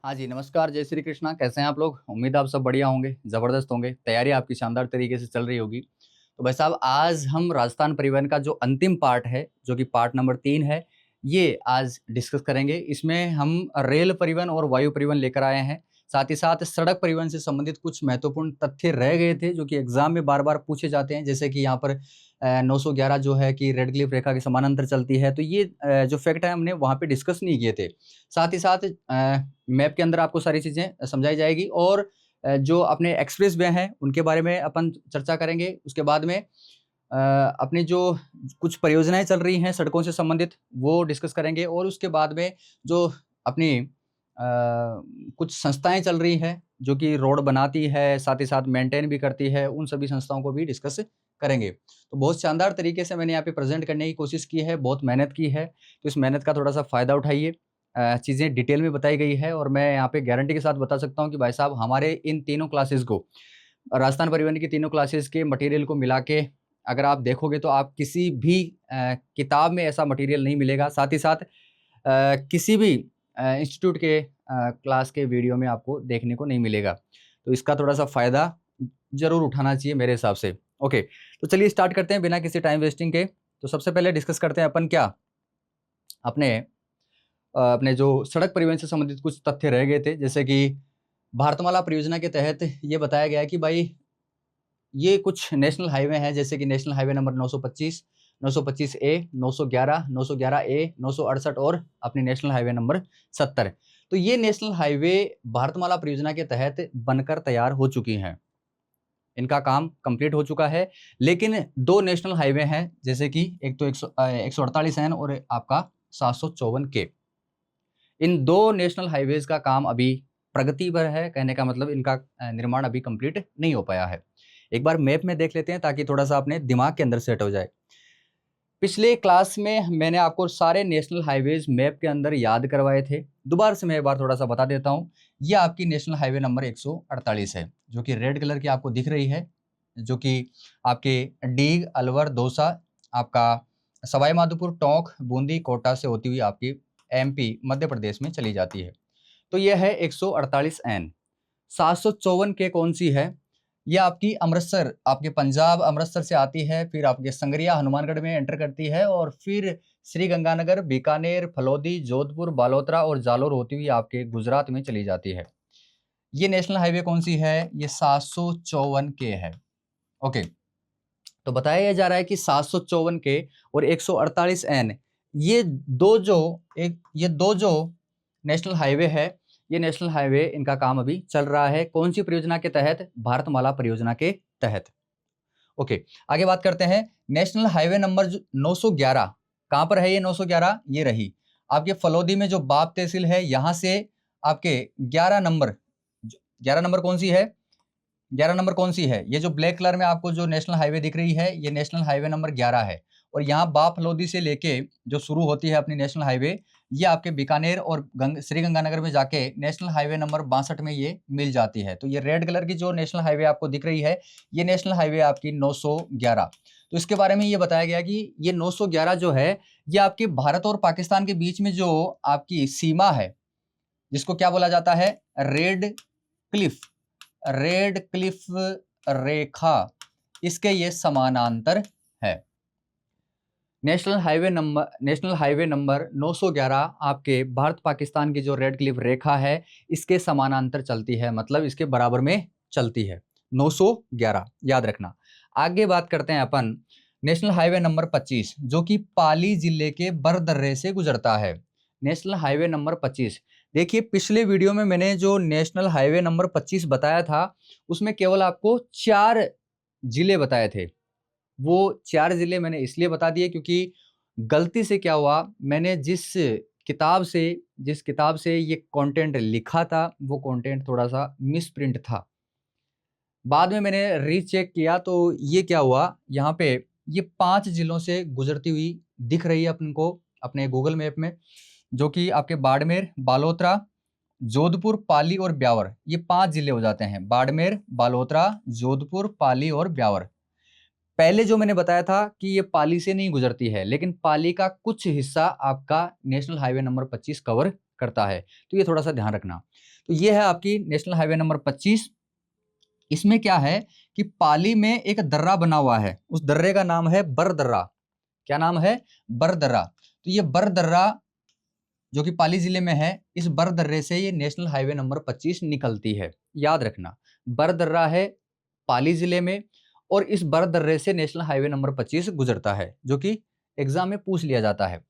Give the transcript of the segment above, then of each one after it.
हाँ जी, नमस्कार, जय श्री कृष्णा। कैसे हैं आप लोग? उम्मीद है आप सब बढ़िया होंगे, ज़बरदस्त होंगे, तैयारी आपकी शानदार तरीके से चल रही होगी। तो भाई साहब, आज हम राजस्थान परिवहन का जो अंतिम पार्ट है, जो कि पार्ट नंबर 3 है, ये आज डिस्कस करेंगे। इसमें हम रेल परिवहन और वायु परिवहन लेकर आए हैं। साथ ही साथ सड़क परिवहन से संबंधित कुछ महत्वपूर्ण तथ्य रह गए थे, जो कि एग्ज़ाम में बार-बार पूछे जाते हैं। जैसे कि यहाँ पर 911 जो है कि रेड क्लिफ रेखा के समानांतर चलती है, तो ये जो फैक्ट है हमने वहाँ पे डिस्कस नहीं किए थे। साथ ही साथ मैप के अंदर आपको सारी चीज़ें समझाई जाएगी और जो अपने एक्सप्रेस वे हैं, उनके बारे में अपन चर्चा करेंगे। उसके बाद में अपनी जो कुछ परियोजनाएँ चल रही हैं सड़कों से संबंधित, वो डिस्कस करेंगे और उसके बाद में जो अपनी कुछ संस्थाएँ चल रही हैं, जो कि रोड बनाती है, साथ ही साथ मेंटेन भी करती है, उन सभी संस्थाओं को भी डिस्कस करेंगे। तो बहुत शानदार तरीके से मैंने यहाँ पे प्रेज़ेंट करने की कोशिश की है, बहुत मेहनत की है, तो इस मेहनत का थोड़ा-सा फ़ायदा उठाइए। चीज़ें डिटेल में बताई गई है और मैं यहाँ पे गारंटी के साथ बता सकता हूँ कि भाई साहब हमारे इन तीनों क्लासेस को, राजस्थान परिवहन की तीनों क्लासेस के मटेरियल को मिला के अगर आप देखोगे तो आप किसी भी किताब में ऐसा मटेरियल नहीं मिलेगा। साथ ही साथ किसी भी इंस्टीट्यूट के क्लास के वीडियो में आपको देखने को नहीं मिलेगा। तो इसका थोड़ा-सा फ़ायदा ज़रूर उठाना चाहिए मेरे हिसाब से। ओके, तो चलिए स्टार्ट करते हैं बिना किसी टाइम वेस्टिंग के। तो सबसे पहले डिस्कस करते हैं अपन क्या? अपने अपने जो सड़क परिवहन से संबंधित कुछ तथ्य रह गए थे, जैसे कि भारतमाला परियोजना के तहत ये बताया गया है कि भाई ये कुछ नेशनल हाईवे हैं, जैसे कि नेशनल हाईवे नंबर 925, 925 ए, 911, 911 ए, 968 और अपनी नेशनल हाईवे नंबर 70। तो ये नेशनल हाईवे भारतमाला परियोजना के तहत बनकर तैयार हो चुकी हैं। इनका काम कंप्लीट हो चुका है, लेकिन 2 नेशनल हाईवे हैं, जैसे कि एक तो 148 एन और आपका 754 के। इन 2 नेशनल हाइवेज़ का काम अभी प्रगति पर है, कहने का मतलब इनका निर्माण अभी कंप्लीट नहीं हो पाया है। एक बार मैप में देख लेते हैं ताकि थोड़ा-सा अपने दिमाग के अंदर सेट हो जाए। पिछले क्लास में मैंने आपको सारे नेशनल हाइवेज़ मैप के अंदर याद करवाए थे। दोबारा से मैं एक बार थोड़ा-सा बता देता हूँ। ये आपकी नेशनल हाईवे नंबर 148 है, जो कि रेड कलर की आपको दिख रही है, जो कि आपके डीग, अलवर, दौसा, आपका सवाई माधोपुर, टोंक, बूंदी, कोटा से होती हुई आपकी एमपी, मध्य प्रदेश में चली जाती है। तो ये है 148 एन। 754 के कौन-सी है? ये आपकी अमृतसर, आपके पंजाब अमृतसर से आती है, फिर आपके संगरिया हनुमानगढ़ में एंटर करती है और फिर श्रीगंगानगर, बीकानेर, फलौदी, जोधपुर, बालोतरा और जालोर होती हुई आपके गुजरात में चली जाती है। ये नेशनल हाईवे कौन-सी है? ये 754 के है। ओके, तो बताया जा रहा है कि 754 के और 148 एन, ये 2 जो ये 2 जो नेशनल हाईवे है, ये नेशनल हाईवे इनका काम अभी चल रहा है। कौन-सी परियोजना के तहत? भारतमाला परियोजना के तहत। ओके, आगे बात करते हैं। नेशनल हाईवे नंबर जो 911, कहाँ पर है ये 911? ये रही। आपके फलौदी में जो बाप तहसील है, यहाँ से आपके 11 नंबर, 11 नंबर कौन-सी है? 11 नंबर कौन-सी है? ये जो ब्लैक कलर में आपको जो नेशनल हाईवे दिख रही है, ये नेशनल हाईवे नंबर 11 है और यहाँ बाप फलौदी से लेके जो शुरू होती है अपनी नेशनल हाईवे, ये आपके बीकानेर और श्रीगंगानगर में जाके नेशनल हाईवे नंबर 62 में ये मिल जाती है। तो ये रेड कलर की जो नेशनल हाईवे आपको दिख रही है, ये नेशनल हाईवे आपकी 911। तो इसके बारे में ये बताया गया कि ये 911 जो है, ये आपके भारत और पाकिस्तान के बीच में जो आपकी सीमा है, जिसको क्या बोला जाता है? रेड क्लिफ रेखा, इसके ये समानांतर है। नेशनल हाईवे नंबर 911 आपके भारत पाकिस्तान की जो रेड क्लिफ रेखा है, इसके समानांतर चलती है, मतलब इसके बराबर में चलती है। 911 याद रखना। आगे बात करते हैं अपन नेशनल हाईवे नंबर 25, जो कि पाली जिले के बरदर्रे से गुजरता है। नेशनल हाईवे नंबर 25, देखिए पिछले वीडियो में मैंने जो नेशनल हाईवे नंबर 25 बताया था, उसमें केवल आपको 4 जिले बताए थे। वो 4 जिले मैंने इसलिए बता दिए क्योंकि गलती से क्या हुआ, मैंने जिस किताब से ये कंटेंट लिखा था, वो कंटेंट थोड़ा-सा मिसप्रिंट था। बाद में मैंने रीचेक किया तो ये क्या हुआ, यहाँ पे ये 5 जिलों से गुजरती हुई दिख रही है अपन को अपने गूगल मैप में, जो कि आपके बाड़मेर, बालोतरा, जोधपुर, पाली और ब्यावर, ये 5 जिले हो जाते हैं। बाड़मेर, बालोतरा, जोधपुर, पाली और ब्यावर। पहले जो मैंने बताया था कि ये पाली से नहीं गुजरती है, लेकिन पाली का कुछ हिस्सा आपका नेशनल हाईवे नंबर 25 कवर करता है। तो ये थोड़ा सा ध्यान रखना। तो ये है आपकी नेशनल हाईवे नंबर 25। इसमें क्या है कि पाली में एक दर्रा बना हुआ है, उस दर्रे का नाम है बरदर्रा। क्या नाम है? बरदर्रा। तो ये बरदर्रा जो कि पाली जिले में है, इस बरदर्रे से ये नेशनल हाईवे नंबर 25 निकलती है। याद रखना, बरदर्रा है पाली जिले में और इस बरदर्रे से नेशनल हाईवे नंबर 25 गुजरता है, जो कि एग्जाम में पूछ लिया जाता है।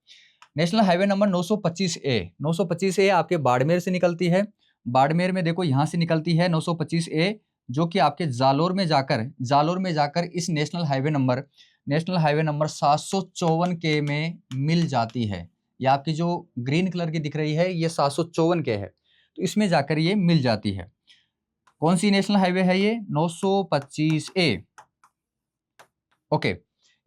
नेशनल हाईवे नंबर 925A आपके बाड़मेर से निकलती है। बाड़मेर में देखो यहाँ से निकलती है 925A, जो कि आपके जालोर में जाकर इस नेशनल हाईवे नंबर 754 के में मिल जाती है। ये आपकी जो ग्रीन कलर की दिख रही है, ये 754 के है, तो इसमें जाकर ये मिल जाती है। कौन सी नेशनल हाईवे है ये? 925A। ओके,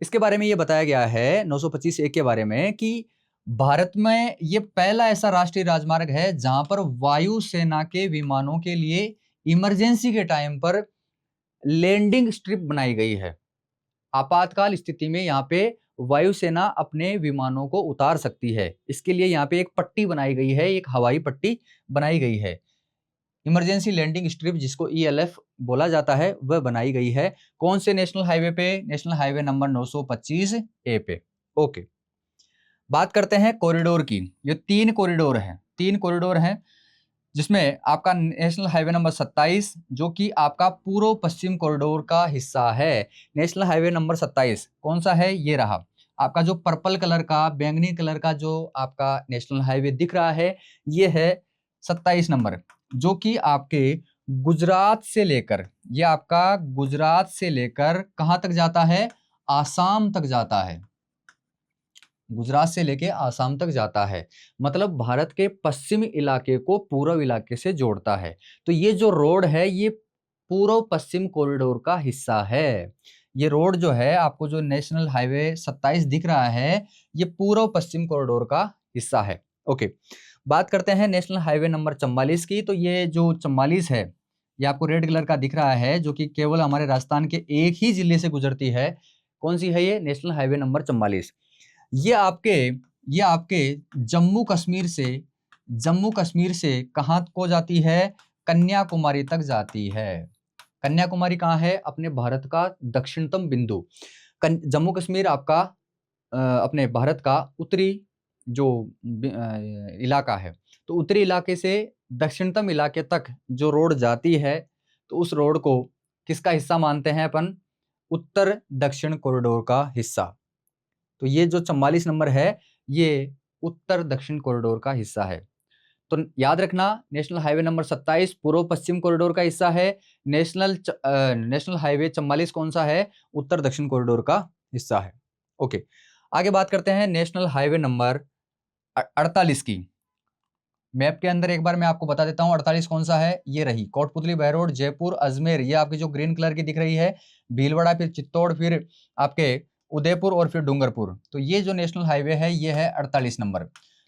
इसके बारे में ये बताया गया है 925A के बारे में कि भारत में ये पहला ऐसा राष्ट्रीय राजमार्ग है जहां पर वायुसेना के विमानों के लिए इमरजेंसी के टाइम पर लैंडिंग स्ट्रिप बनाई गई है। आपातकाल स्थिति में यहाँ पे वायुसेना अपने विमानों को उतार सकती है। इसके लिए यहाँ पे एक पट्टी बनाई गई है, एक हवाई पट्टी बनाई गई है। इमरजेंसी लैंडिंग स्ट्रिप, जिसको ELF बोला जाता है, वह बनाई गई है। कौन से नेशनल हाईवे पे? नेशनल हाईवे नंबर 925A पे। ओके, बात करते हैं कॉरिडोर की। ये 3 कॉरिडोर हैं, जिसमें आपका नेशनल हाईवे नंबर 27, जो कि आपका पूर्व पश्चिम कॉरिडोर का हिस्सा है। नेशनल हाईवे नंबर 27 कौन सा है? ये रहा आपका जो पर्पल कलर का, बैंगनी कलर का जो आपका नेशनल हाईवे दिख रहा है, ये है 27 नंबर, जो कि आपके गुजरात से लेकर, ये आपका गुजरात से लेकर कहाँ तक जाता है? आसाम तक जाता है। गुजरात से लेके आसाम तक जाता है, मतलब भारत के पश्चिमी इलाके को पूर्व इलाके से जोड़ता है। तो ये जो रोड है, ये पूर्व पश्चिम कॉरिडोर का हिस्सा है। ये रोड जो है आपको, जो नेशनल हाईवे 27 दिख रहा है, ये पूर्व पश्चिम कॉरिडोर का हिस्सा है। ओके, बात करते हैं नेशनल हाईवे नंबर 44 की। तो ये जो 44 है, ये आपको रेड कलर का दिख रहा है, जो कि केवल हमारे राजस्थान के एक ही जिले से गुजरती है। कौन सी है ये? National highway number 44। ये आपके जम्मू कश्मीर से कहाँ को जाती है? कन्याकुमारी तक जाती है। कन्याकुमारी कहाँ है? अपने भारत का दक्षिणतम बिंदु। जम्मू कश्मीर आपका अपने भारत का उत्तरी जो इलाका है, तो उत्तरी इलाके से दक्षिणतम इलाके तक जो रोड जाती है, तो उस रोड को किसका हिस्सा मानते हैं अपन? उत्तर दक्षिण कॉरिडोर का हिस्सा। तो ये जो 44 नंबर है, ये उत्तर दक्षिण कॉरिडोर का हिस्सा है। तो याद रखना, नेशनल हाईवे नंबर 27 पूर्व पश्चिम कॉरिडोर का हिस्सा है। नेशनल हाईवे 44 कौन सा है? उत्तर दक्षिण कॉरिडोर का हिस्सा है। ओके, आगे बात करते हैं नेशनल हाईवे नंबर 48 की। मैप के अंदर एक बार मैं आपको बता देता हूँ 48 कौन सा है। ये रही कोटपुतली, बहरोड, जयपुर, अजमेर, ये आपकी जो ग्रीन कलर की दिख रही है, भीलवाड़ा, फिर चित्तौड़, फिर आपके उदयपुर और फिर डूंगरपुर। तो ये जो नेशनल हाईवे है, ये है 48 नंबर।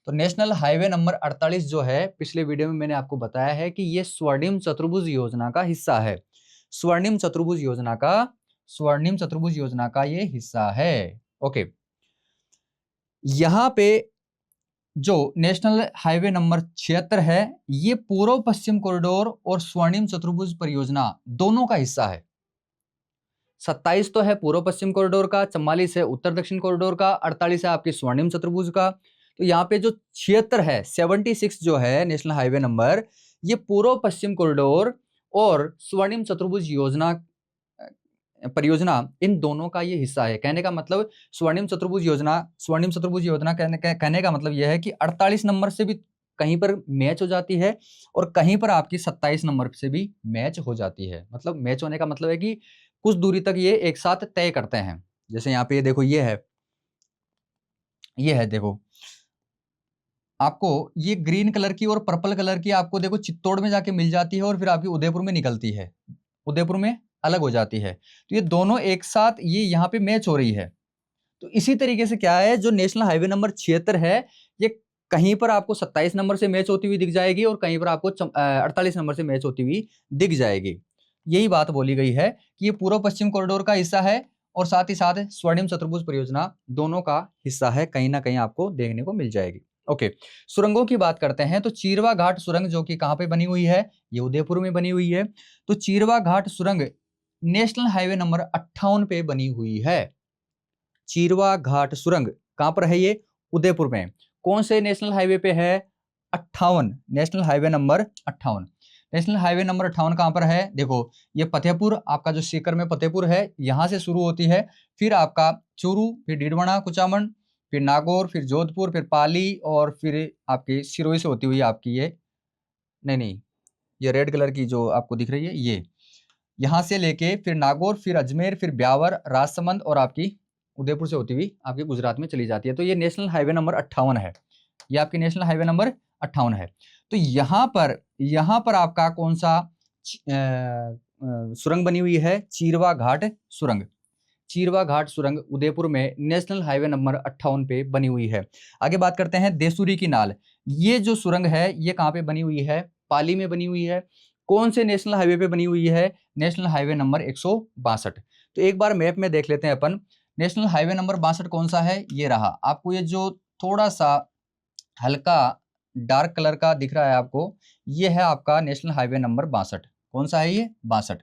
तो नेशनल हाईवे नंबर 48 जो है, पिछले वीडियो में मैंने आपको बताया है कि ये स्वर्णिम चतुर्भुज योजना का हिस्सा है। स्वर्णिम चतुर्भुज योजना का ये हिस्सा है। ओके, यहाँ पे जो नेशनल हाईवे नंबर 76 है, ये पूर्व पश्चिम कॉरिडोर और स्वर्णिम चतुर्भुज परियोजना दोनों का हिस्सा है। 27 तो है पूर्व पश्चिम कॉरिडोर का, 44 है उत्तर दक्षिण कॉरिडोर का, 48 है आपकी स्वर्णिम चतुर्भुज का। तो यहाँ पे जो 76 है, 76 जो है नेशनल हाईवे नंबर, ये पूर्व पश्चिम कॉरिडोर और स्वर्णिम चतुर्भुज परियोजना, इन दोनों का ये हिस्सा है। कहने का मतलब स्वर्णिम चतुर्भुज योजना कहने का मतलब यह है कि 48 नंबर से भी कहीं पर मैच हो जाती है और कहीं पर आपकी 27 नंबर से भी मैच हो जाती है। मतलब मैच होने का मतलब है कि कुछ दूरी तक ये एक साथ तय करते हैं। जैसे यहाँ पे देखो, ये है देखो, आपको ये ग्रीन कलर की और पर्पल कलर की आपको देखो चित्तौड़ में जाके मिल जाती है और फिर आपकी उदयपुर में निकलती है, उदयपुर में अलग हो जाती है। तो ये दोनों एक साथ ये यहाँ पे मैच हो रही है। तो इसी तरीके से क्या है, जो नेशनल हाईवे नंबर 76 है, ये कहीं पर आपको 27 नंबर से मैच होती हुई दिख जाएगी और कहीं पर आपको 48 नंबर से मैच होती हुई दिख जाएगी। यही बात बोली गई है कि ये पूर्व पश्चिम कॉरिडोर का हिस्सा है और साथ ही साथ स्वर्णिम चतुर्भुज परियोजना दोनों का हिस्सा है, कहीं ना कहीं आपको देखने को मिल जाएगी। ओके, सुरंगों की बात करते हैं तो चीरवा घाट सुरंग जो कि कहाँ पे बनी हुई है, ये उदयपुर में बनी हुई है। तो चीरवा घाट सुरंग नेशनल हाईवे नंबर 58 पे बनी हुई है। चीरवा घाट सुरंग कहाँ पर है ये, उदयपुर में। कौन से नेशनल हाईवे पे है, 58, national highway number 58। National highway number 58 कहाँ पर है, देखो ये फतेहपुर, आपका जो सीकर में फतेहपुर है यहाँ से शुरू होती है, फिर आपका चूरू, फिर डीडवाना, कुचामन, फिर नागौर, फिर जोधपुर, फिर पाली और फिर आपकी सिरोही से होती हुई आपकी ये, नहीं, ये रेड कलर की जो आपको दिख रही है ये, यहाँ से लेके फिर नागौर, फिर अजमेर, फिर ब्यावर, राजसमंद और आपकी उदयपुर से होती हुई आपकी गुजरात में चली जाती है। तो ये नेशनल हाईवे नंबर 58 है, ये आपकी नेशनल हाईवे नंबर 58 है। तो यहाँ पर आपका कौन सा सुरंग बनी हुई है, चीरवा घाट सुरंग। चीरवा घाट सुरंग उदयपुर में नेशनल हाईवे नंबर 58 पे बनी हुई है। आगे बात करते हैं देसूरी की नाल। ये जो सुरंग है ये कहाँ पे बनी हुई है, पाली में बनी हुई है। कौन से नेशनल हाईवे पे बनी हुई है, नेशनल हाईवे नंबर 162। तो एक बार मैप में देख लेते हैं अपन, नेशनल हाईवे नंबर 62 कौन सा है, ये रहा। आपको ये जो थोड़ा सा हल्का डार्क कलर का दिख रहा है आपको, ये है आपका नेशनल हाईवे नंबर 62। कौन सा है ये, 62।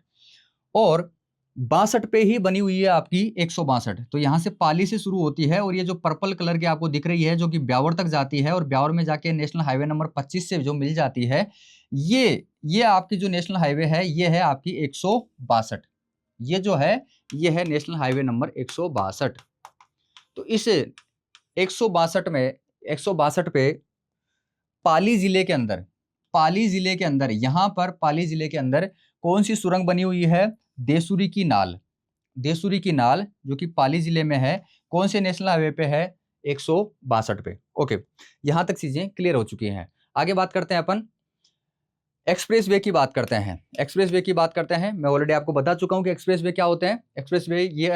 और 62 पे ही बनी हुई है आपकी 162। तो यहाँ से पाली से शुरू होती है और ये जो पर्पल कलर की आपको दिख रही है जो कि ब्यावर तक जाती है और ब्यावर में जाके नेशनल हाईवे नंबर 25 से जो मिल जाती है, ये आपकी जो नेशनल हाईवे है ये है आपकी 162। ये जो है ये है नेशनल हाईवे नंबर 162। तो इस 162 में 162 पे पाली जिले के अंदर यहाँ पर पाली जिले के अंदर कौन सी सुरंग बनी हुई है, देसूरी की नाल। देसूरी की नाल जो कि पाली जिले में है, कौन से नेशनल हाईवे पे है, 162 पे। ओके, यहां तक चीजें क्लियर हो चुकी हैं। आगे बात करते हैं अपन एक्सप्रेस वे की बात करते हैं। एक्सप्रेस वे की बात करते हैं, मैं ऑलरेडी आपको बता चुका हूं कि एक्सप्रेस वे क्या होते हैं। एक्सप्रेस वे ये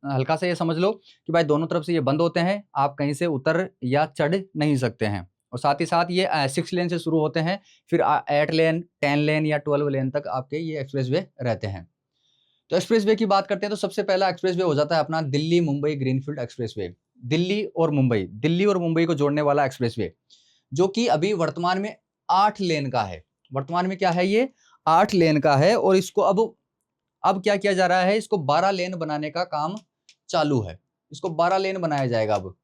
हल्का सा ये समझ लो कि भाई दोनों तरफ से ये बंद होते हैं, आप कहीं से उतर या चढ़ नहीं सकते हैं। और साथ ही साथ ये 6 लेन से शुरू होते हैं, फिर 8 लेन, 10 लेन या 12 लेन तक आपके ये एक्सप्रेस वे रहते हैं। तो एक्सप्रेस वे की बात करते हैं तो सबसे पहला एक्सप्रेस वे हो जाता है अपना Delhi Mumbai greenfield express way. Delhi और मुंबई को जोड़ने वाला एक्सप्रेस वे, जो कि अभी वर्तमान में 8 लेन का है। वर्तमान में क्या है, ये 8 लेन का है। और इसको अब क्या किया जा रहा है, इसको 12 लेन बनाने का काम चालू है। इसको 12 लेन बनाया जाएगा, अब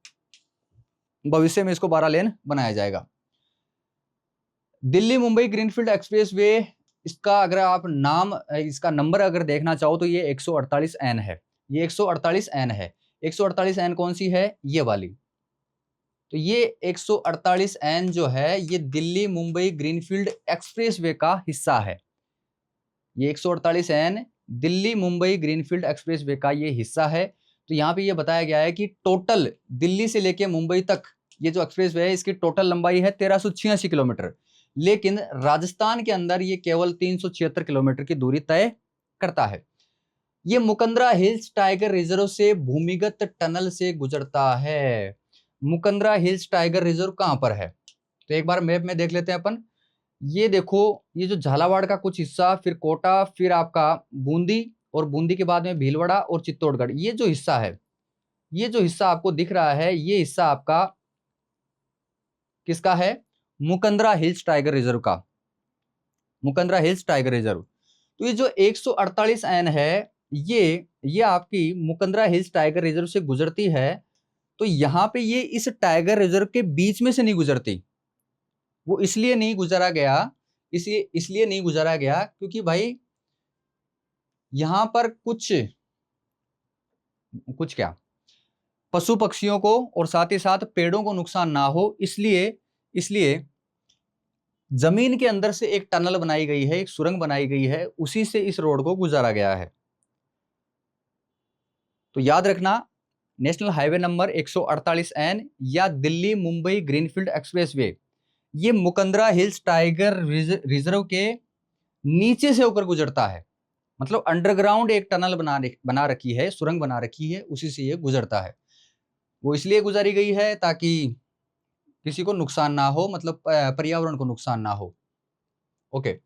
भविष्य में इसको 12 लेन बनाया जाएगा। Delhi Mumbai greenfield express way, इसका अगर आप इसका नंबर अगर देखना चाहो तो ये 148 एन है। ये 148 एन है। 148 एन कौन सी है, ये वाली। तो ये 148 एन जो है ये Delhi Mumbai greenfield expressway का हिस्सा है। ये 148 N Delhi Mumbai greenfield expressway का ये हिस्सा है। तो यहाँ पे ये बताया गया है कि टोटल दिल्ली से लेके मुंबई तक ये जो एक्सप्रेस वे है इसकी टोटल लंबाई है 1386 किलोमीटर, लेकिन राजस्थान के अंदर ये केवल 376 किलोमीटर की दूरी तय करता है। ये मुकंदरा हिल्स टाइगर रिजर्व से भूमिगत टनल से गुजरता है। मुकंदरा हिल्स टाइगर रिजर्व कहां पर है, तो एक बार मैप में देख लेते हैं अपन। ये देखो, ये जो झालावाड़ का कुछ हिस्सा, फिर कोटा, फिर आपका बूंदी, और बूंदी के बाद में भीलवाड़ा और चित्तौड़गढ़, ये जो हिस्सा है, ये जो हिस्सा आपको दिख रहा है, ये हिस्सा आपका किसका है, मुकंदरा हिल्स टाइगर रिजर्व का। Mukundra hills tiger reserve. तो ये जो 148 एन है, ये आपकी मुकंदरा हिल्स टाइगर रिजर्व से गुजरती है। तो यहां पे ये इस टाइगर रिजर्व के बीच में से नहीं गुजरती। वो इसलिए नहीं गुजरा गया, इसलिए नहीं गुजरा गया क्योंकि भाई यहां पर कुछ क्या पशु पक्षियों को और साथ ही साथ पेड़ों को नुकसान ना हो, इसलिए जमीन के अंदर से एक टनल बनाई गई है, एक सुरंग बनाई गई है, उसी से इस रोड को गुजारा गया है। तो याद रखना, नेशनल हाईवे नंबर 148 एन या दिल्ली मुंबई ग्रीनफील्ड एक्सप्रेसवे, ये मुकंदरा हिल्स टाइगर रिजर्व के नीचे से होकर गुजरता है। मतलब अंडरग्राउंड एक टनल बना रखी है, सुरंग बना रखी है, उसी से ये गुजरता है। वो इसलिए गुजारी गई है ताकि किसी को नुकसान ना हो, मतलब पर्यावरण को नुकसान ना हो। ओके,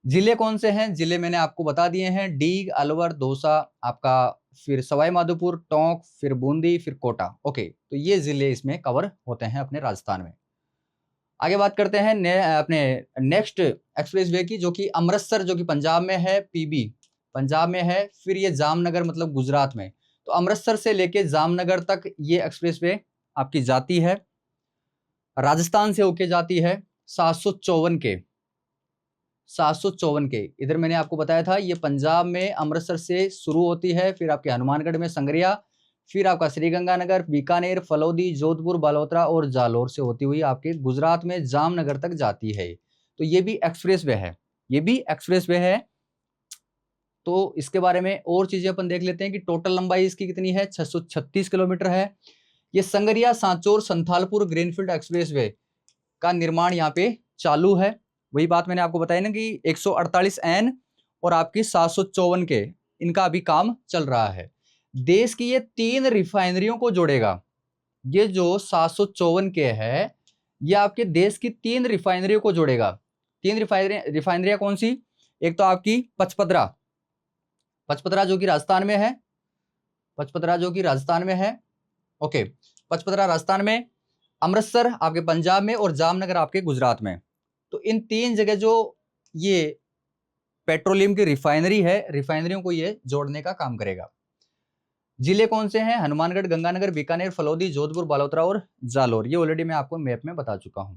जिले कौन से हैं, जिले मैंने आपको बता दिए हैं, डीग, अलवर, दौसा, आपका फिर सवाई माधोपुर, टोंक, फिर बूंदी, फिर कोटा। ओके, तो ये जिले इसमें कवर होते हैं अपने राजस्थान में। आगे बात करते हैं अपने नेक्स्ट एक्सप्रेसवे की, जो कि अमृतसर जो कि पंजाब में है, पीबी पंजाब में है, फिर ये जामनगर मतलब गुजरात में। तो अमृतसर से लेके जामनगर तक ये एक्सप्रेसवे आपकी जाती है, राजस्थान से होके जाती है 754 के 754 के। इधर मैंने आपको बताया था ये पंजाब में अमृतसर से शुरू होती है, फिर आपके हनुमानगढ़ में संगरिया, फिर आपका श्रीगंगानगर, बीकानेर, फलौदी, जोधपुर, बालोतरा और जालोर से होती हुई आपके गुजरात में जामनगर तक जाती है। तो ये भी एक्सप्रेसवे है, ये भी एक्सप्रेसवे है। तो इसके बारे में और चीजें अपन देख लेते हैं कि टोटल लंबाई इसकी कितनी है, 636 किलोमीटर है। ये संगरिया, सांचौर, संथालपुर ग्रीनफील्ड एक्सप्रेसवे का निर्माण यहाँ पे चालू है। वही बात मैंने आपको बताई ना कि 148N और आपकी 754 के, इनका अभी काम चल रहा है। देश की ये 3 रिफाइनरियों को जोड़ेगा। ये जो 754 के है, ये आपके देश की 3 रिफाइनरियों को जोड़ेगा। 3 रिफाइनरियां कौन सी? एक तो आपकी पचपदरा जो कि राजस्थान में है, पचपदरा जो कि राजस्थान में है, ओके, पचपदरा राजस्थान में, अमृतसर आपके पंजाब में और जामनगर आपके गुजरात में। तो इन 3 जगह जो ये पेट्रोलियम की रिफाइनरी है, रिफाइनरियों को ये जोड़ने का काम करेगा। जिले कौन से हैं? हनुमानगढ़, गंगानगर, बीकानेर, फलौदी, जोधपुर, बालोतरा और जालोर। ये ऑलरेडी मैं आपको मैप में बता चुका हूं।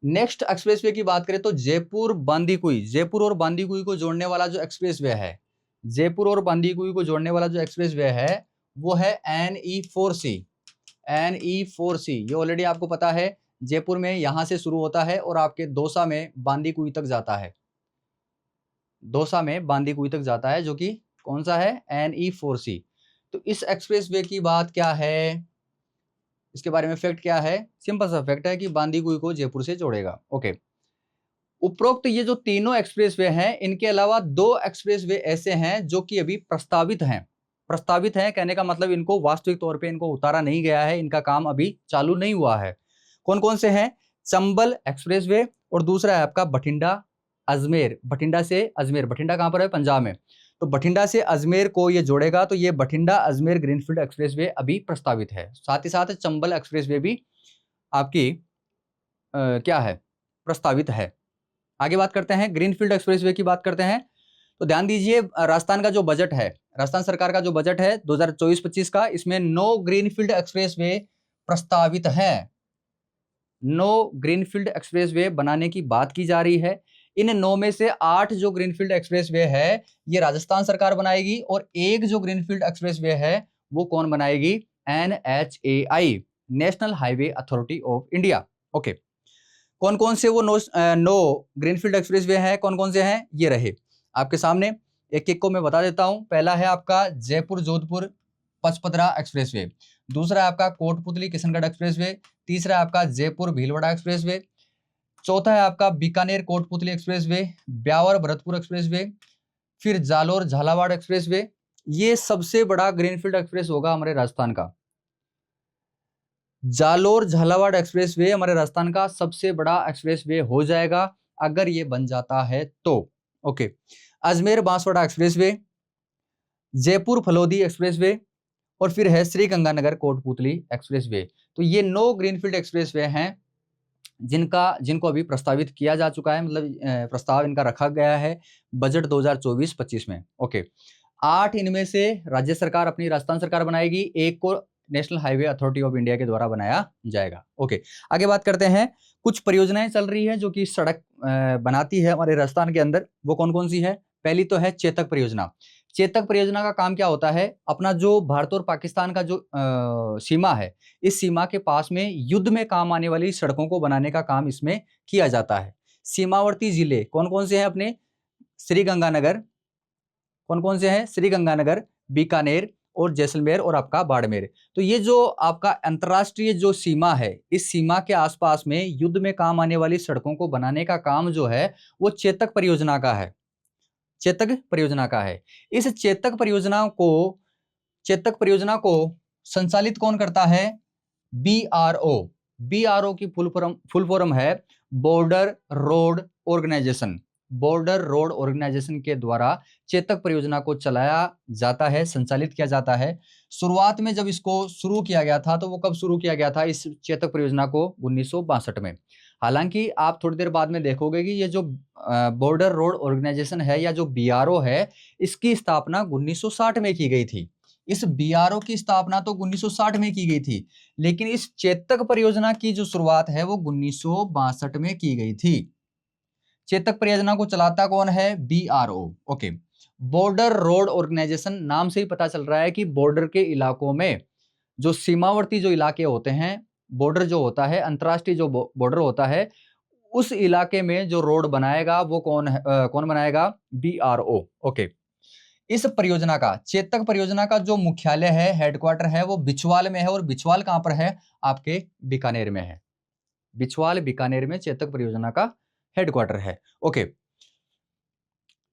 नेक्स्ट एक्सप्रेसवे की बात करें तो जयपुर बांदीकुई, जयपुर और बांदीकुई को जोड़ने वाला जो एक्सप्रेसवे है, जयपुर और बांदीकुई को जोड़ने वाला जो एक्सप्रेसवे है वो है NE4C। NE4C ये ऑलरेडी आपको पता है, जयपुर में यहां से शुरू होता है और आपके दौसा में बांदीकुई तक जाता है, दौसा में बांदीकुई तक जाता है, जो कि कौन सा है? NE4C। तो इस एक्सप्रेसवे की बात क्या है, इसके बारे में फैक्ट क्या है? सिंपल सा फैक्ट है कि बांदीकुई को जयपुर से जोड़ेगा। ओके, उपरोक्त ये जो तीनों एक्सप्रेसवे हैं, इनके अलावा 2 एक्सप्रेसवे ऐसे हैं जो कि अभी प्रस्तावित हैं। प्रस्तावित हैं कहने का मतलब इनको वास्तविक तौर पे इनको उतारा नहीं गया है, इनका काम अभी चालू नहीं हुआ है। कौन कौन से हैं? चंबल एक्सप्रेसवे और दूसरा है आपका बठिंडा अजमेर। बठिंडा से अजमेर, बठिंडा कहां पर है? पंजाब में। तो बठिंडा से अजमेर को ये जोड़ेगा, तो ये बठिंडा अजमेर ग्रीनफील्ड एक्सप्रेसवे अभी प्रस्तावित है। साथ ही साथ चंबल एक्सप्रेसवे भी आपकी क्या है? प्रस्तावित है। आगे बात करते हैं, ग्रीनफील्ड एक्सप्रेसवे की बात करते हैं। तो ध्यान दीजिए, राजस्थान का जो बजट है, राजस्थान सरकार का जो बजट है 2024-25 का, इसमें 9 ग्रीनफील्ड एक्सप्रेसवे प्रस्तावित है। 9 ग्रीनफील्ड एक्सप्रेसवे बनाने की बात की जा रही है। इन 9 में से 8 जो ग्रीनफील्ड एक्सप्रेसवे है ये राजस्थान सरकार बनाएगी, और एक जो ग्रीनफील्ड एक्सप्रेसवे है वो कौन बनाएगी? NHAI, national highway authority of India. Okay, कौन कौन से वो 9 ग्रीनफील्ड एक्सप्रेसवे हैं, कौन कौन से हैं ये रहे आपके सामने, एक एक को मैं बता देता हूं। पहला है आपका जयपुर जोधपुर पचपदरा एक्सप्रेसवे, दूसरा है आपका कोटपुतली किशनगढ़ एक्सप्रेसवे, तीसरा है आपका जयपुर भीलवाड़ा एक्सप्रेसवे, चौथा है आपका बीकानेर कोटपुतली एक्सप्रेसवे, ब्यावर भरतपुर एक्सप्रेसवे, फिर जालोर झालावाड़ एक्सप्रेसवे। ये सबसे बड़ा ग्रीनफील्ड एक्सप्रेस होगा हमारे राजस्थान का। जालोर झालावाड़ एक्सप्रेसवे हमारे राजस्थान का सबसे बड़ा एक्सप्रेसवे हो जाएगा अगर ये बन जाता है तो। Okay, Ajmer Banswara expressway, Jaipur Phalodi expressway, और फिर है श्री गंगानगर कोटपुतली एक्सप्रेसवे। तो ये 9 ग्रीनफील्ड एक्सप्रेसवे हैं जिनको अभी प्रस्तावित किया जा चुका है, मतलब प्रस्ताव इनका रखा गया है बजट 2024-25 में। ओके, 8 इनमें से राज्य सरकार अपनी राजस्थान सरकार बनाएगी, एक को national highway authority of India के द्वारा बनाया जाएगा। ओके, आगे बात करते हैं, कुछ परियोजनाएं चल रही है जो कि सड़क बनाती है हमारे राजस्थान के अंदर, वो कौन कौन सी है? पहली तो है चेतक परियोजना। चेतक परियोजना का काम क्या होता है? अपना जो भारत और पाकिस्तान का जो सीमा है, इस सीमा के पास में युद्ध में काम आने वाली सड़कों को बनाने का काम इसमें किया जाता है। सीमावर्ती जिले कौन कौन से हैं अपने? श्रीगंगानगर, कौन कौन से हैं? श्रीगंगानगर, बीकानेर और जैसलमेर और आपका बाड़मेर। तो ये जो आपका अंतर्राष्ट्रीय जो सीमा है, इस सीमा के आसपास में युद्ध में काम आने वाली सड़कों को बनाने का काम जो है वो चेतक परियोजना का है, चेतक परियोजना का है। इस चेतक परियोजना को संचालित कौन करता है? BRO। BRO की फुल फॉर्म है border road organisation. Border road organisation के द्वारा चेतक परियोजना को चलाया जाता है, संचालित किया जाता है। शुरुआत में जब इसको शुरू किया गया था तो वो कब शुरू किया गया था इस चेतक परियोजना को? 1962 में। हालांकि आप थोड़ी देर बाद में देखोगे कि ये जो बॉर्डर रोड ऑर्गेनाइजेशन है या जो बीआरओ है, इसकी स्थापना 1960 में की गई थी। इस बीआरओ की स्थापना तो 1960 में की गई थी, लेकिन इस चेतक परियोजना की जो शुरुआत है वो 1962 में की गई थी। चेतक परियोजना को चलाता कौन है? BRO. Okay, border road organisation, नाम से ही पता चल रहा है कि बॉर्डर के इलाकों में जो सीमावर्ती जो इलाके होते हैं, बॉर्डर जो होता है, अंतरराष्ट्रीय जो बॉर्डर होता है, उस इलाके में जो रोड बनाएगा वो कौन है? कौन बनाएगा? बीआरओ। ओके, इस परियोजना का, चेतक परियोजना का जो मुख्यालय है, हेडक्वार्टर है, वो बिछवाल में है। और बिछवाल कहां पर है? आपके बीकानेर में है। बिछवाल बीकानेर में चेतक परियोजना का हेडक्वार्टर है। ओके,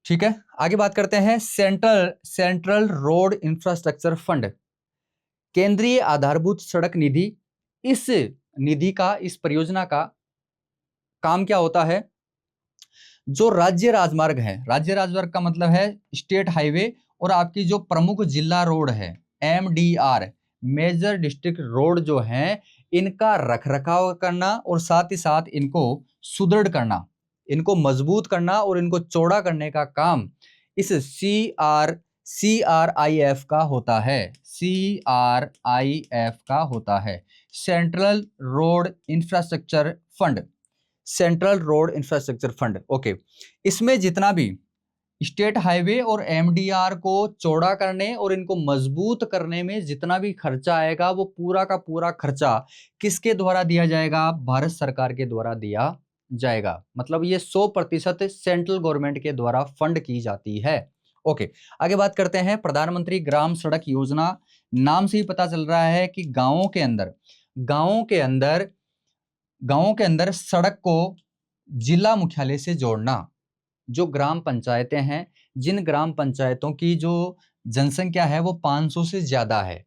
ठीक है, आगे बात करते हैं। सेंट्रल रोड इंफ्रास्ट्रक्चर फंड, केंद्रीय आधारभूत सड़क निधि। इस निधि का, इस परियोजना का काम क्या होता है? जो राज्य राजमार्ग है, राज्य राजमार्ग का मतलब है स्टेट हाईवे, और आपकी जो प्रमुख जिला रोड है, एमडीआर, मेजर डिस्ट्रिक्ट रोड जो है, इनका रखरखाव करना और साथ ही साथ इनको सुदृढ़ करना, इनको मजबूत करना और इनको चौड़ा करने का काम इस CRIF का होता है। CRIF का होता है, central road infrastructure fund. Central road infrastructure fund. Okay, इसमें जितना भी स्टेट हाईवे और एमडीआर को चौड़ा करने और इनको मजबूत करने में जितना भी खर्चा आएगा, वो पूरा का पूरा खर्चा किसके द्वारा दिया जाएगा? भारत सरकार के द्वारा दिया जाएगा। मतलब ये 100% सेंट्रल गवर्नमेंट के द्वारा फंड की जाती है। ओके, आगे बात करते हैं। प्रधानमंत्री ग्राम सड़क योजना, नाम से ही पता चल रहा है कि गांवों के अंदर गांवों के अंदर सड़क को जिला मुख्यालय से जोड़ना। जो ग्राम पंचायतें हैं, जिन ग्राम पंचायतों की जो जनसंख्या है वो 500 से ज्यादा है,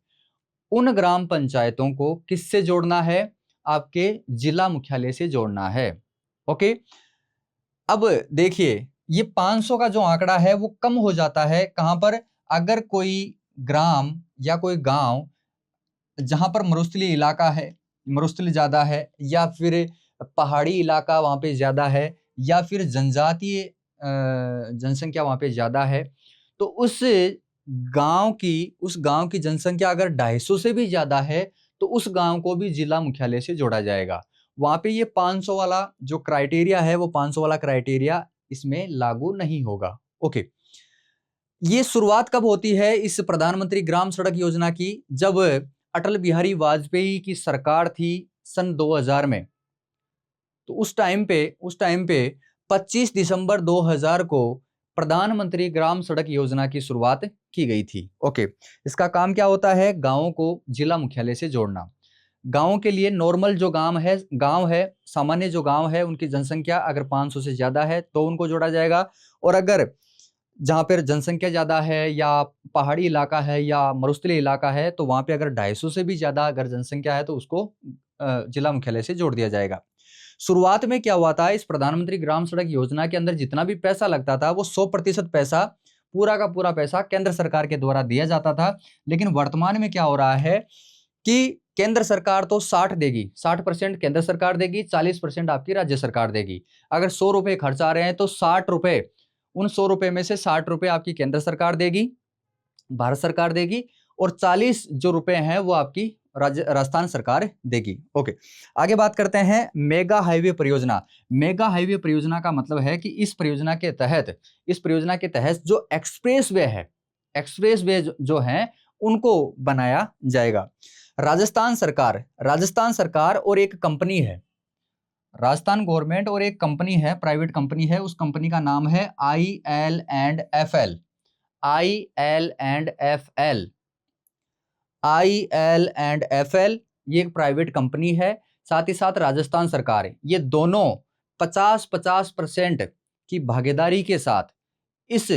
उन ग्राम पंचायतों को किससे जोड़ना है? आपके जिला मुख्यालय से जोड़ना है। ओके, अब देखिए, ये 500 का जो आंकड़ा है वो कम हो जाता है कहां पर? अगर कोई ग्राम या कोई गांव जहां पर मरुस्थलीय इलाका है, मरुस्थल ज्यादा है, या फिर पहाड़ी इलाका वहां पे ज्यादा है, या फिर जनजातीय जनसंख्या वहां पे ज्यादा है, तो उस गांव की जनसंख्या अगर 250 से भी ज्यादा है, तो उस गांव को भी जिला मुख्यालय से जोड़ा जाएगा। वहां पे ये 500 वाला जो क्राइटेरिया है, वो 500 वाला क्राइटेरिया इसमें लागू नहीं होगा। ओके, ये शुरुआत कब होती है इस प्रधानमंत्री ग्राम सड़क योजना की? जब अटल बिहारी वाजपेयी की सरकार थी सन 2000 में, तो उस टाइम पे 25 दिसंबर 2000 को प्रधानमंत्री ग्राम सड़क योजना की शुरुआत की गई थी। ओके, इसका काम क्या होता है? गांवों को जिला मुख्यालय से जोड़ना। गांवों के लिए नॉर्मल जो गांव है, सामान्य जो गांव है, उनकी जनसंख्या अगर 500 से ज्यादा है तो उनको जोड़ा जाएगा। और अगर जहाँ पर जनसंख्या ज्यादा है, या पहाड़ी इलाका है, या मरुस्थलीय इलाका है, तो वहां पे अगर 250 से भी ज्यादा अगर जनसंख्या है तो उसको जिला मुख्यालय से जोड़ दिया जाएगा। शुरुआत में क्या हुआ था, इस प्रधानमंत्री ग्राम सड़क योजना के अंदर जितना भी पैसा लगता था वो 100% पैसा, पूरा का पूरा पैसा केंद्र सरकार के द्वारा दिया जाता था। लेकिन वर्तमान में क्या हो रहा है कि केंद्र सरकार तो 60 देगी, 60% केंद्र सरकार देगी, 40% आपकी राज्य सरकार देगी। अगर 100 रुपए खर्च आ रहे हैं तो 60 रुपए, उन 100 रुपए में से 60 रुपए आपकी केंद्र सरकार देगी, भारत सरकार देगी, और 40 जो रुपए हैं वो आपकी राजस्थान सरकार देगी। ओके, आगे बात करते हैं मेगा हाईवे परियोजना। मेगा हाईवे परियोजना का मतलब है कि इस परियोजना के तहत जो एक्सप्रेस वे जो हैं उनको बनाया जाएगा। राजस्थान सरकार और एक कंपनी है, राजस्थान गवर्नमेंट और एक कंपनी है, प्राइवेट कंपनी है, उस कंपनी का नाम है IL&FL। ये एक प्राइवेट कंपनी है, साथ ही साथ राजस्थान सरकार है। ये दोनों 50-50% की भागीदारी के साथ इस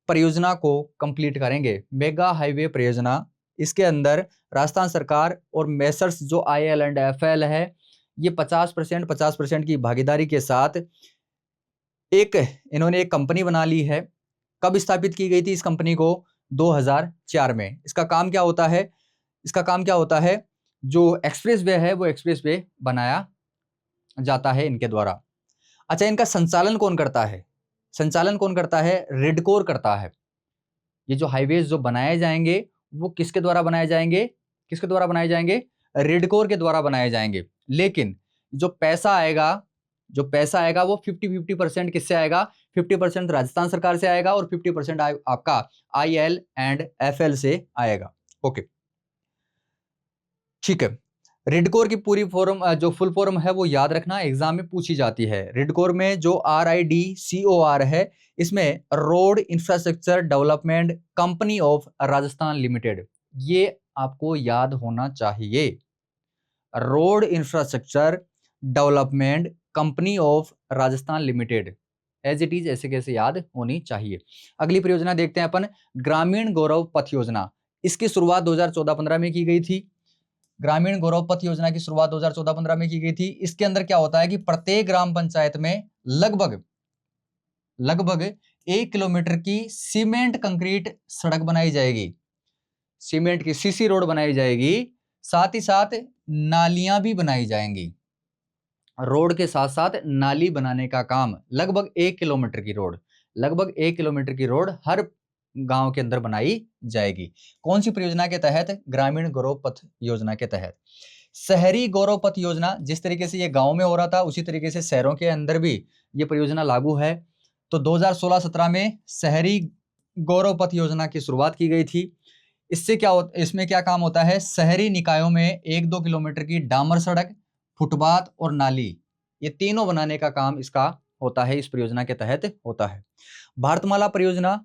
परियोजना को कंप्लीट करेंगे। मेगा हाईवे परियोजना, इसके अंदर राजस्थान सरकार और मेसर्स जो IL&FL है, ये 50% की भागीदारी के साथ इन्होंने एक कंपनी बना ली है। कब स्थापित की गई थी इस कंपनी को? 2004 में। इसका काम क्या होता है? जो एक्सप्रेस वे है वो एक्सप्रेस वे बनाया जाता है इनके द्वारा। अच्छा, इनका संचालन कौन करता है? संचालन कौन करता है? रेडकोर करता है। ये जो हाईवेज जो बनाए जाएंगे वो किसके द्वारा बनाए जाएंगे? किसके द्वारा बनाए जाएंगे? रेडकोर के द्वारा बनाए जाएंगे। लेकिन जो पैसा आएगा, वो 50-50% किससे आएगा? 50% राजस्थान सरकार से आएगा और 50% आपका IL एंड FL से आएगा। ओके, ठीक है। रेडकोर की पूरी फॉर्म जो फुल फॉर्म है वो याद रखना, एग्जाम में पूछी जाती है। रेडकोर में जो RIDCOR है, इसमें road infrastructure development company of Rajasthan limited, ये आपको याद होना चाहिए। Road infrastructure development company of Rajasthan limited, as it is ऐसे कैसे याद होनी चाहिए। अगली परियोजना देखते हैं अपन, ग्रामीण गौरव पथ योजना। इसकी शुरुआत 2014-15 में की गई थी। ग्रामीण गौरव पथ योजना की शुरुआत 2014-15 में की गई थी। इसके अंदर क्या होता है कि प्रत्येक ग्राम पंचायत में लगभग 1 किलोमीटर की सीमेंट कंक्रीट सड़क बनाई जाएगी, सीमेंट की CC रोड बनाई जाएगी, साथ ही साथ नालियां भी बनाई जाएंगी। रोड के साथ साथ नाली बनाने का काम, लगभग 1 किलोमीटर की रोड, लगभग 1 किलोमीटर की रोड हर गांव के अंदर बनाई जाएगी। कौन सी परियोजना के तहत? ग्रामीण गौरव पथ योजना के तहत। शहरी गौरव पथ योजना, जिस तरीके से ये गांव में हो रहा था उसी तरीके से शहरों के अंदर भी ये परियोजना लागू है। तो 2016-17 में शहरी गौरव पथ योजना की शुरुआत की गई थी। इससे क्या इसमें क्या काम होता है? शहरी निकायों में 1-2 किलोमीटर की डामर सड़क, फुटपाथ और नाली, ये तीनों बनाने का काम इसका होता है, इस परियोजना के तहत होता है। भारतमाला परियोजना,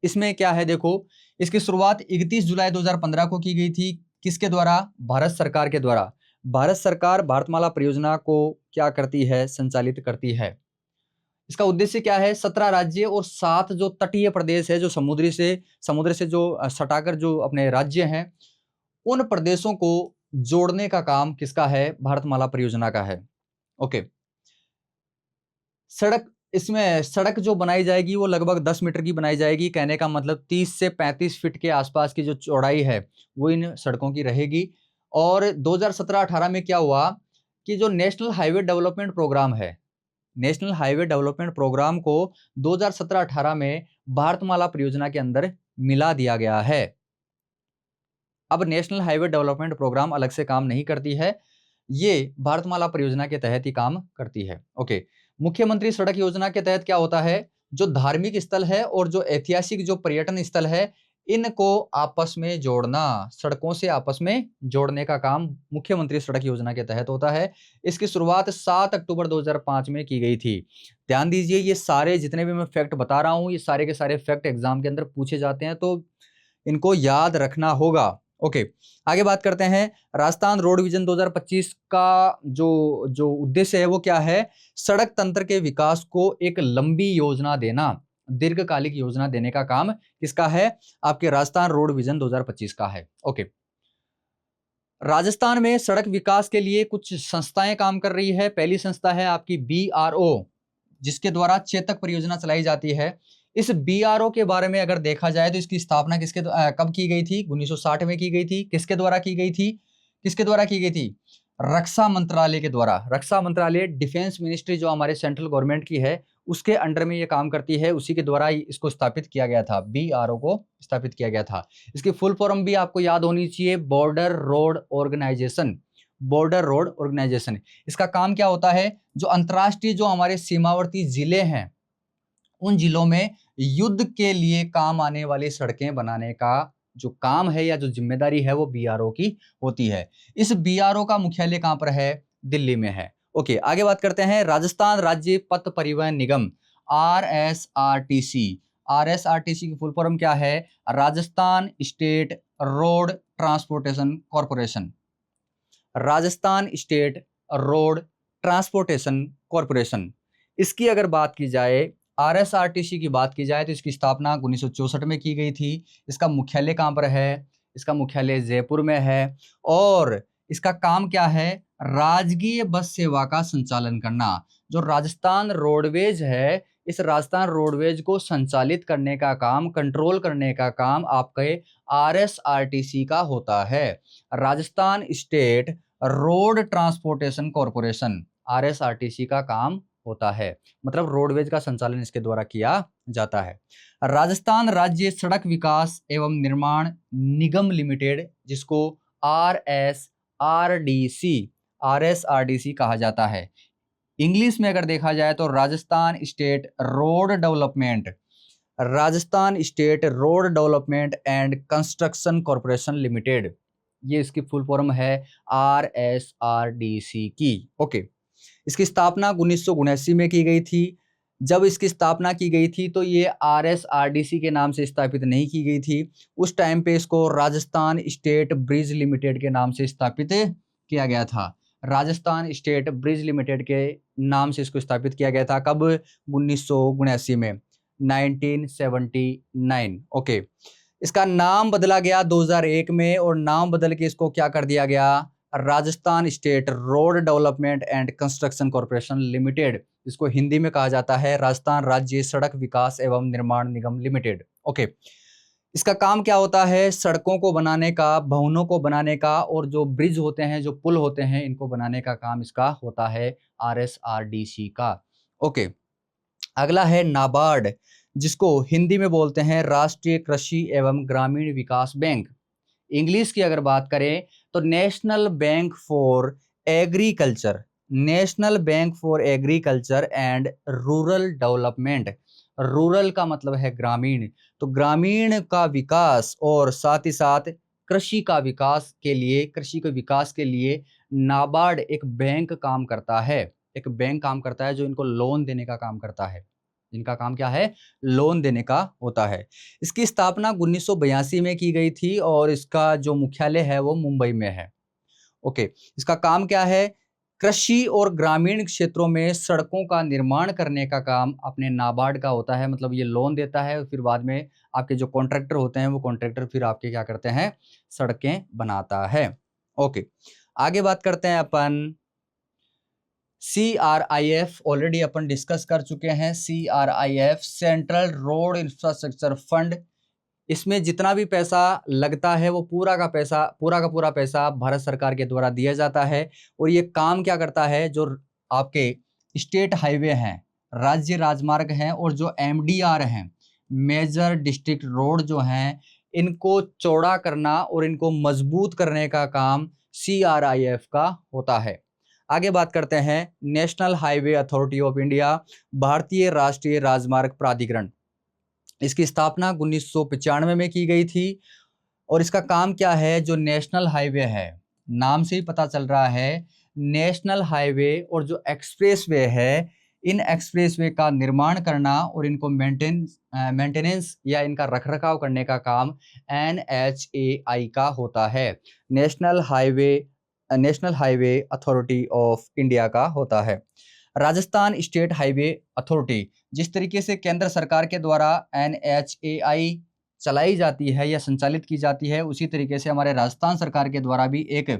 इसमें क्या है देखो, इसकी शुरुआत 31 जुलाई 2015 को की गई थी। किसके द्वारा? भारत सरकार के द्वारा। भारत सरकार भारतमाला परियोजना को क्या करती है? संचालित करती है। इसका उद्देश्य क्या है? 17 राज्य और 7 जो तटीय प्रदेश है, जो समुद्र से जो सटाकर जो अपने राज्य हैं, उन प्रदेशों को जोड़ने का काम किसका है? भारतमाला परियोजना का है। ओके, इसमें सड़क जो बनाई जाएगी वो लगभग 10 मीटर की बनाई जाएगी। कहने का मतलब 30 से 35 फीट के आसपास की जो चौड़ाई है वो इन सड़कों की रहेगी। और 2017-18 में क्या हुआ कि जो नेशनल हाईवे डेवलपमेंट प्रोग्राम है, नेशनल हाईवे डेवलपमेंट प्रोग्राम को 2017-18 में भारतमाला परियोजना के अंदर मिला दिया गया है। अब नेशनल हाईवे डेवलपमेंट प्रोग्राम अलग से काम नहीं करती है, ये भारतमाला परियोजना के तहत ही काम करती है। ओके, मुख्यमंत्री सड़क योजना के तहत क्या होता है? जो धार्मिक स्थल है और जो ऐतिहासिक जो पर्यटन स्थल है, इनको आपस में जोड़ना, सड़कों से आपस में जोड़ने का काम मुख्यमंत्री सड़क योजना के तहत होता है। इसकी शुरुआत 7 अक्टूबर 2005 में की गई थी। ध्यान दीजिए, ये सारे जितने भी मैं फैक्ट बता रहा हूं, ये सारे के सारे फैक्ट एग्जाम के अंदर पूछे जाते हैं, तो इनको याद रखना होगा। ओके, आगे बात करते हैं। राजस्थान रोड विजन 2025 का जो जो उद्देश्य है वो क्या है? सड़क तंत्र के विकास को एक लंबी योजना देना, दीर्घकालिक योजना देने का काम किसका है? आपके राजस्थान रोड विजन 2025 का है। ओके, राजस्थान में सड़क विकास के लिए कुछ संस्थाएं काम कर रही है। पहली संस्था है आपकी BRO, जिसके द्वारा चेतक परियोजना चलाई जाती है। इस BRO के बारे में अगर देखा जाए तो इसकी स्थापना कब की गई थी? 1960 में की गई थी। किसके द्वारा की गई थी? किसके द्वारा की गई थी? रक्षा मंत्रालय के द्वारा। रक्षा मंत्रालय, डिफेंस मिनिस्ट्री जो हमारे सेंट्रल गवर्नमेंट की है, उसके अंडर में ये काम करती है। उसी के द्वारा इसको स्थापित किया गया था, BRO को स्थापित किया गया था। इसकी फुल फॉर्म भी आपको याद होनी चाहिए, border road organisation. Border road organisation, इसका काम क्या होता है? जो अंतर्राष्ट्रीय जो हमारे सीमावर्ती जिले हैं, उन जिलों में युद्ध के लिए काम आने वाली सड़कें बनाने का जो काम है या जो जिम्मेदारी है वो BRO की होती है। इस BRO का मुख्यालय कहां पर है? दिल्ली में है। ओके, आगे बात करते हैं। राजस्थान राज्य पथ परिवहन निगम, RSRTC। RSRTC की फुल फॉर्म क्या है? Rajasthan state road transportation corporation. Rajasthan state road transportation corporation. इसकी अगर बात की जाए, RSRTC की बात की जाए तो इसकी स्थापना 1964 में की गई थी। इसका मुख्यालय कहां पर है? इसका मुख्यालय जयपुर में है। और इसका काम क्या है? राजकीय बस सेवा का संचालन करना। जो राजस्थान रोडवेज है, इस राजस्थान रोडवेज को संचालित करने का काम, कंट्रोल करने का काम आपके RSRTC का होता है। Rajasthan state road transportation corporation, RSRTC का काम होता है, मतलब रोडवेज का संचालन इसके द्वारा किया जाता है। राजस्थान राज्य सड़क विकास एवं निर्माण निगम लिमिटेड, जिसको आरएसआरडीसी कहा जाता है। इंग्लिश में अगर देखा जाए तो Rajasthan state road development and construction corporation limited, ये इसकी फुल फॉर्म है आरएसआरडीसी की। ओके, इसकी स्थापना 1979 में की गई थी। जब इसकी स्थापना की गई थी तो ये आरएसआरडीसी के नाम से स्थापित नहीं की गई थी। उस टाइम पे इसको राजस्थान स्टेट ब्रिज लिमिटेड के नाम से स्थापित किया गया था। राजस्थान स्टेट ब्रिज लिमिटेड के नाम से इसको स्थापित किया गया था। कब? 1979 में, 1979। ओके, इसका नाम बदला गया 2001 में, और नाम बदल के इसको क्या कर दिया गया? Rajasthan state road development and construction corporation limited, इसको हिंदी में कहा जाता है राजस्थान राज्य सड़क विकास एवं निर्माण निगम लिमिटेड। ओके, इसका काम क्या होता है? सड़कों को बनाने का, भवनों को बनाने का, और जो ब्रिज होते हैं, जो पुल होते हैं, इनको बनाने का काम इसका होता है आरएसआरडीसी का। ओके, अगला है नाबार्ड, जिसको हिंदी में बोलते हैं राष्ट्रीय कृषि एवं ग्रामीण विकास बैंक। इंग्लिश की अगर बात करें तो national bank for agriculture, national bank for agriculture and rural development. Rural का मतलब है ग्रामीण, तो ग्रामीण का विकास और साथ ही साथ कृषि का विकास के लिए, कृषि के विकास के लिए नाबार्ड एक बैंक काम करता है। एक बैंक काम करता है जो इनको लोन देने का काम करता है। इनका काम क्या है? लोन देने का होता है। इसकी स्थापना 1982 में की गई थी और इसका जो मुख्यालय है वो मुंबई में है। ओके, इसका काम क्या है? कृषि और ग्रामीण क्षेत्रों में सड़कों का निर्माण करने का काम अपने नाबार्ड का होता है। मतलब ये लोन देता है, फिर बाद में आपके जो कॉन्ट्रैक्टर होते हैं वो कॉन्ट्रैक्टर फिर आपके क्या करते हैं? सड़कें बनाता है। ओके, आगे बात करते हैं अपन CRIF, ऑलरेडी अपन डिस्कस कर चुके हैं। CRIF central road infrastructure fund, इसमें जितना भी पैसा लगता है वो पूरा का पूरा पैसा भारत सरकार के द्वारा दिया जाता है। और ये काम क्या करता है? जो आपके स्टेट हाईवे हैं, राज्य राजमार्ग हैं, और जो MDR हैं, मेजर डिस्ट्रिक्ट रोड जो हैं, इनको चौड़ा करना और इनको मजबूत करने का काम CRIF का होता है। आगे बात करते हैं national highway authority of India, भारतीय राष्ट्रीय राजमार्ग प्राधिकरण। इसकी स्थापना 1995 में की गई थी। और इसका काम क्या है? जो नेशनल हाईवे है, नाम से ही पता चल रहा है, नेशनल हाईवे और जो एक्सप्रेसवे है, इन एक्सप्रेसवे का निर्माण करना और इनको मेंटेनेंस या इनका रखरखाव करने का काम NHAI का होता है। National highway authority of India का होता है। राजस्थान स्टेट हाईवे अथॉरिटी, जिस तरीके से केंद्र सरकार के द्वारा NHAI चलाई जाती है या संचालित की जाती है, उसी तरीके से हमारे राजस्थान सरकार के द्वारा भी एक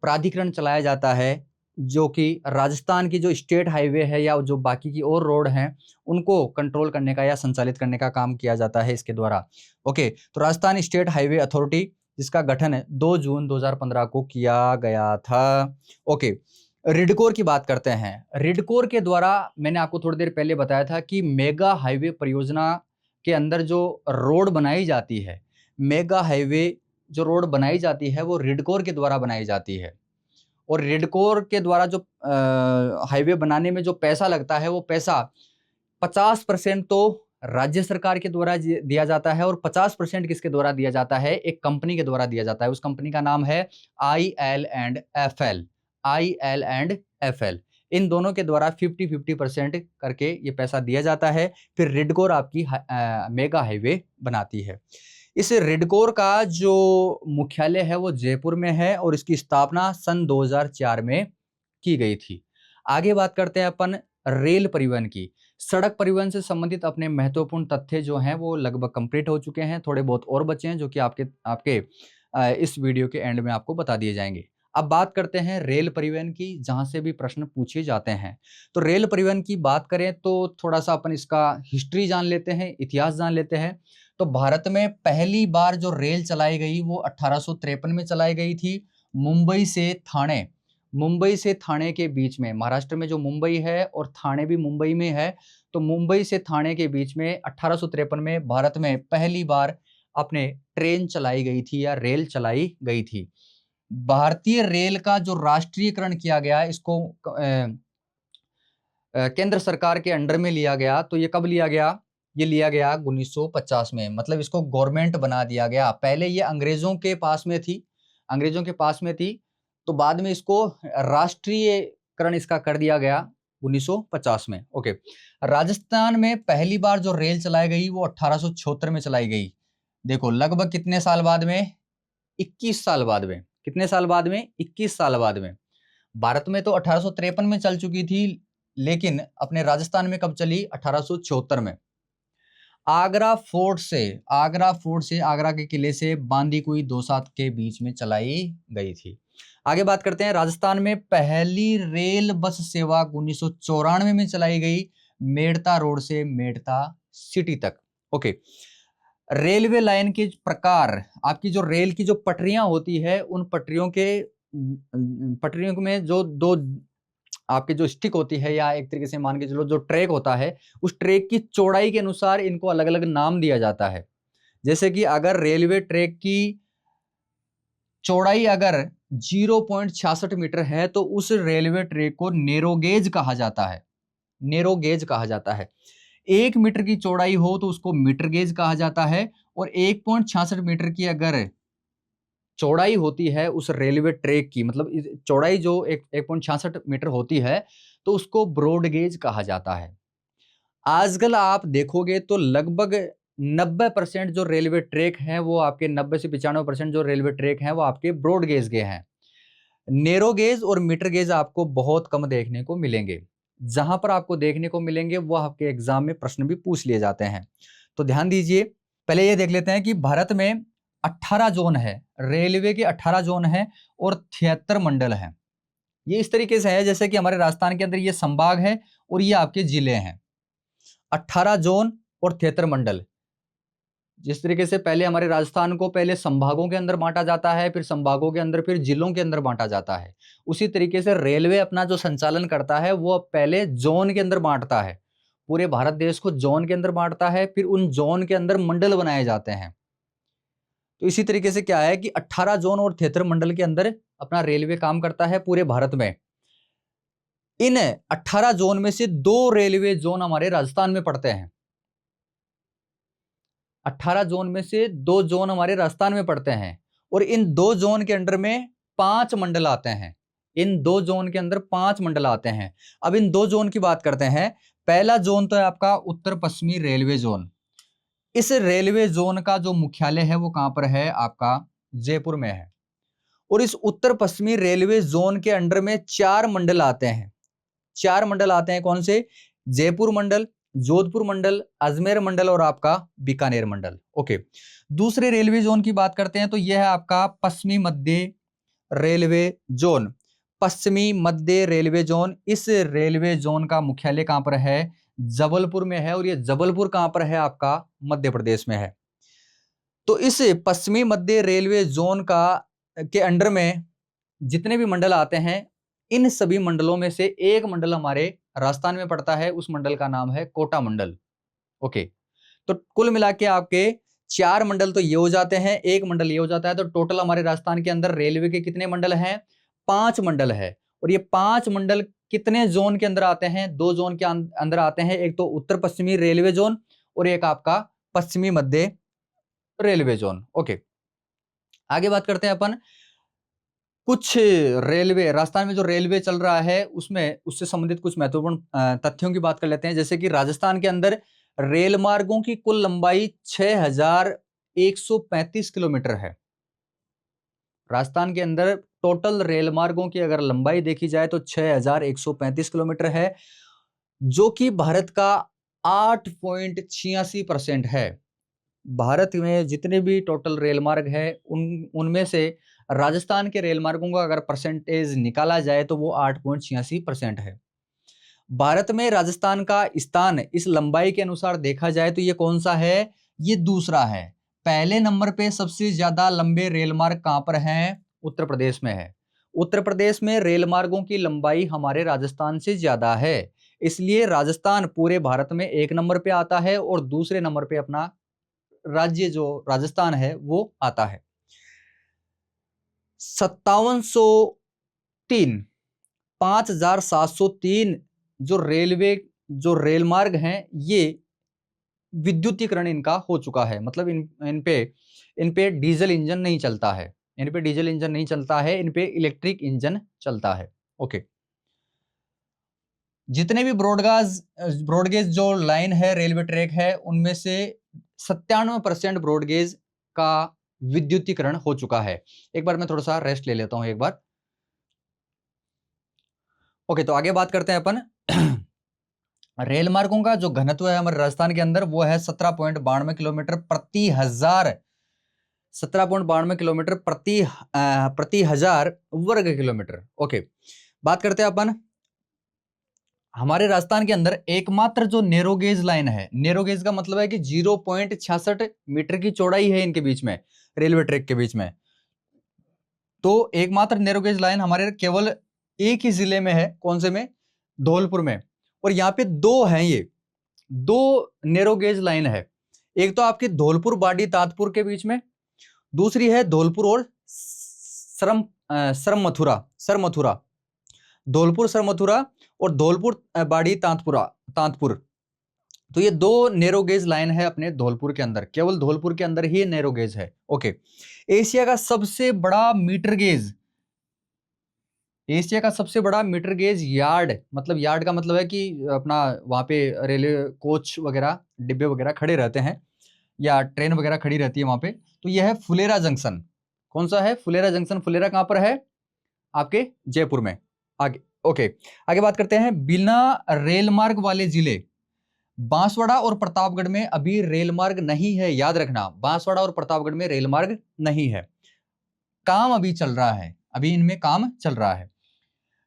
प्राधिकरण चलाया जाता है, जो कि राजस्थान की जो स्टेट हाईवे है या जो बाकी की और रोड हैं, उनको कंट्रोल करने का या संचालित करने का काम किया जाता है इसके द्वारा। ओके, तो राजस्थान स्टेट हाईवे अथॉरिटी, जिसका गठन 2 जून 2015 को किया गया था। ओके, रिडकोर की बात करते हैं। रिडकोर के द्वारा मैंने आपको थोड़ी देर पहले बताया था कि मेगा हाईवे परियोजना के अंदर जो रोड बनाई जाती है, मेगा हाईवे जो रोड बनाई जाती है वो रिडकोर के द्वारा बनाई जाती है। और रिडकोर के द्वारा जो हाईवे बनाने में जो पैसा लगता है, वो पैसा 50% तो राज्य सरकार के द्वारा दिया जाता है और 50% किसके द्वारा दिया जाता है? एक कंपनी के द्वारा दिया जाता है। उस कंपनी का नाम है IL&FL। इन दोनों के द्वारा 50-50% करके ये पैसा दिया जाता है। फिर रिडकोर आपकी मेगा हाईवे बनाती है। इस रिडकोर का जो मुख्यालय है वो जयपुर में है और इसकी स्थापना सन 2004 में की गई थी। आगे बात करते हैं अपन रेल परिवहन की। सड़क परिवहन से संबंधित अपने महत्वपूर्ण तथ्य जो हैं वो लगभग कंप्लीट हो चुके हैं, थोड़े बहुत और बचे हैं जो कि आपके इस वीडियो के एंड में आपको बता दिए जाएंगे। अब बात करते हैं रेल परिवहन की, जहां से भी प्रश्न पूछे जाते हैं। तो रेल परिवहन की बात करें तो थोड़ा सा अपन इसका हिस्ट्री जान लेते हैं, इतिहास जान लेते हैं। तो भारत में पहली बार जो रेल चलाई गई वो 1853 में चलाई गई थी। मुंबई से ठाणे, मुंबई से ठाणे के बीच में, महाराष्ट्र में जो मुंबई है और ठाणे भी मुंबई में है, तो मुंबई से ठाणे के बीच में 1853 में भारत में पहली बार अपने ट्रेन चलाई गई थी या रेल चलाई गई थी। भारतीय रेल का जो राष्ट्रीयकरण किया गया, इसको केंद्र सरकार के अंडर में लिया गया। तो ये कब लिया गया? ये लिया गया 1950 में, मतलब इसको गवर्नमेंट बना दिया गया। पहले ये अंग्रेजों के पास में थी, अंग्रेजों के पास में थी, तो बाद में इसको राष्ट्रीयकरण इसका कर दिया गया 1950 में। ओके, राजस्थान में पहली बार जो रेल चलाई गई वो 1876 में चलाई गई। देखो लगभग कितने साल बाद में? 21 साल बाद में। कितने साल बाद में? 21 साल बाद में। भारत में तो 1853 में चल चुकी थी, लेकिन अपने राजस्थान में कब चली? 1876 में। आगरा फोर्ट से, आगरा के किले से बांदीकुई दोसाध के बीच में चलाई गई थी। आगे बात करते हैं, राजस्थान में पहली रेल बस सेवा 1994 में चलाई गई, मेड़ता रोड से मेड़ता सिटी तक। ओके, रेलवे लाइन के प्रकार, आपकी जो रेल की जो पटरियां होती है, उन पटरियों में जो दो आपके जो स्टिक होती है, या एक तरीके से मान के चलो जो ट्रैक होता है, उस ट्रैक की चौड़ाई के अनुसार इनको अलग अलग नाम दिया जाता है। जैसे कि अगर रेलवे ट्रैक की चौड़ाई अगर 0.66 मीटर है तो उस रेलवे ट्रैक को नैरो गेज कहा जाता है। नैरो गेज कहा जाता है। 1 मीटर की चौड़ाई हो तो उसको मीटर गेज कहा जाता है, और 1.66 मीटर की अगर चौड़ाई होती है उस रेलवे ट्रैक की, मतलब चौड़ाई जो 1.66 मीटर होती है, तो उसको ब्रॉड गेज कहा जाता है। आजकल आप देखोगे तो लगभग 90% जो रेलवे ट्रैक हैं वो आपके 90 से 95% जो रेलवे ट्रैक हैं वो आपके ब्रॉड गेज के हैं। नैरो गेज और मीटर गेज आपको बहुत कम देखने को मिलेंगे। जहां पर आपको देखने को मिलेंगे वो आपके एग्जाम में प्रश्न भी पूछ लिए जाते हैं, तो ध्यान दीजिए। पहले ये देख लेते हैं कि भारत में 18 जोन है, रेलवे के 18 जोन है और 76 मंडल हैं। ये इस तरीके से है जैसे कि हमारे राजस्थान के अंदर ये संभाग है और ये आपके जिले हैं। 18 जोन और 73 मंडल। जिस तरीके से पहले हमारे राजस्थान को पहले संभागों के अंदर बांटा जाता है, फिर संभागों के अंदर फिर जिलों के अंदर बांटा जाता है, उसी तरीके से रेलवे अपना जो संचालन करता है वो पहले जोन के अंदर बांटता है। पूरे भारत देश को जोन के अंदर बांटता है, फिर उन जोन के अंदर मंडल बनाए जाते हैं। तो इसी तरीके से क्या है कि 18 जोन और 73 मंडल के अंदर अपना रेलवे काम करता है पूरे भारत में। इन 18 जोन में से 2 रेलवे जोन हमारे राजस्थान में पड़ते हैं। 18 जोन में से 2 जोन हमारे राजस्थान में पड़ते हैं, और इन 2 जोन के अंडर में 5 मंडल आते हैं। इन 2 जोन के अंदर 5 मंडल आते हैं। अब इन 2 जोन की बात करते हैं। पहला जोन तो है आपका उत्तर पश्चिमी रेलवे जोन। इस रेलवे जोन का जो मुख्यालय है वो कहां पर है? आपका जयपुर में है। और इस उत्तर पश्चिमी रेलवे जोन के अंडर में 4 मंडल आते हैं। 4 मंडल आते हैं, कौन से? जयपुर मंडल, जोधपुर मंडल, अजमेर मंडल और आपका बीकानेर मंडल। ओके, दूसरे रेलवे जोन की बात करते हैं तो यह है आपका पश्चिमी मध्य रेलवे जोन। पश्चिमी मध्य रेलवे जोन, इस रेलवे जोन का मुख्यालय कहां पर है? जबलपुर में है। और ये जबलपुर कहां पर है? आपका मध्य प्रदेश में है। तो इस पश्चिमी मध्य रेलवे जोन का के अंडर में जितने भी मंडल आते हैं, इन सभी मंडलों में से एक मंडल हमारे राजस्थान में पड़ता है, उस मंडल का नाम है कोटा मंडल। ओके, तो कुल मिला के आपके 4 मंडल तो ये हो जाते हैं, एक मंडल ये हो जाता है, तो टोटल हमारे राजस्थान के अंदर रेलवे के कितने मंडल हैं? 5 मंडल है। और ये 5 मंडल कितने जोन के अंदर आते हैं? 2 जोन के अंदर आते हैं, एक तो उत्तर पश्चिमी रेलवे जोन और एक आपका पश्चिमी मध्य रेलवे जोन। ओके, आगे बात करते हैं अपन कुछ रेलवे, राजस्थान में जो रेलवे चल रहा है उसमें उससे संबंधित कुछ महत्वपूर्ण तथ्यों की बात कर लेते हैं। जैसे कि राजस्थान के अंदर रेल मार्गों की कुल लंबाई 6135 किलोमीटर है। राजस्थान के अंदर टोटल रेल मार्गों की अगर लंबाई देखी जाए तो 6135 किलोमीटर है, जो कि भारत का 8.86% है। भारत में जितने भी टोटल रेल मार्ग है उनमें से राजस्थान के रेल मार्गों का अगर परसेंटेज निकाला जाए तो वो 8.86% है। भारत में राजस्थान का स्थान इस लंबाई के अनुसार देखा जाए तो ये कौन सा है? ये दूसरा है। पहले नंबर पे सबसे ज्यादा लंबे रेल मार्ग कहां पर हैं? उत्तर प्रदेश में है। उत्तर प्रदेश में रेल मार्गों की लंबाई हमारे राजस्थान से ज्यादा है, इसलिए राजस्थान पूरे भारत में 1 नंबर पे आता है और दूसरे नंबर पे अपना राज्य जो राजस्थान है वो आता है। 5703 5703 जो रेल मार्ग हैं ये विद्युतीकरण इनका हो चुका है, मतलब इन पे डीजल इंजन नहीं चलता है, इन पे डीजल इंजन नहीं चलता है, इन पे इलेक्ट्रिक इंजन चलता है। ओके, जितने भी ब्रॉडगेज जो लाइन है, रेलवे ट्रैक है, उनमें से 97% ब्रॉडगेज का विद्युतीकरण हो चुका है। एक बार मैं थोड़ा सा रेस्ट ले लेता हूं एक बार। ओके, तो आगे बात करते हैं अपन। रेल मार्गों का जो घनत्व है हमारे राजस्थान के अंदर वो है 17.92 किलोमीटर प्रति हजार, 17.92 किलोमीटर प्रति हजार वर्ग किलोमीटर। ओके, बात करते हैं अपन हमारे राजस्थान के अंदर एकमात्र जो नैरोगेज लाइन है, नैरोगेज का मतलब है कि 0.66 मीटर की चौड़ाई है इनके बीच में, रेलवे ट्रैक के बीच में। तो एकमात्र नैरोगेज लाइन हमारे केवल एक ही जिले में है, कौन से में? धौलपुर में। और यहाँ पे दो हैं, ये दो नैरोगेज लाइन है। एक तो आपकी धौलपुर बाडी तातपुर के बीच में, दूसरी है धौलपुर और सरमथुरा, धौलपुर सरमथुरा और धौलपुर बाड़ी तांतपुर। तो ये दो नैरोगेज लाइन है अपने धौलपुर के अंदर, केवल धौलपुर के अंदर ही नैरोगेज है। ओके, एशिया का सबसे बड़ा मीटर गेज, एशिया का सबसे बड़ा मीटर गेज यार्ड, मतलब यार्ड का मतलब है कि अपना वहां पे रेलवे कोच वगैरह, डिब्बे वगैरह खड़े रहते हैं या ट्रेन वगैरह खड़ी रहती है वहां पे। तो यह है फुलेरा जंक्शन। कौन सा है? फुलेरा जंक्शन। फुलेरा कहां पर है? आपके जयपुर में। आगे ओके, आगे बात करते हैं बिना रेल मार्ग वाले जिले। बांसवाड़ा और प्रतापगढ़ में अभी रेल मार्ग नहीं है, याद रखना, बांसवाड़ा और प्रतापगढ़ में रेल मार्ग नहीं है, काम अभी चल रहा है, अभी इनमें काम चल रहा है।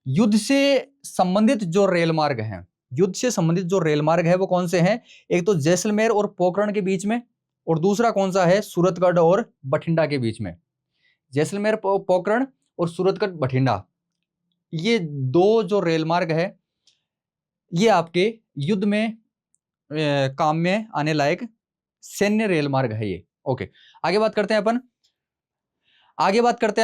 युद्ध से संबंधित जो रेल मार्ग हैं, युद्ध से संबंधित जो रेल मार्ग है वो कौन से हैं? एक तो जैसलमेर और पोखरण के बीच में, और दूसरा कौन सा है? सूरतगढ़ और बठिंडा के बीच में। जैसलमेर पोखरण और सूरतगढ़ बठिंडा, ये दो जो रेल मार्ग है ये आपके युद्ध में काम में आने लायक सैन्य रेल मार्ग है ये। ओके, आगे बात करते हैं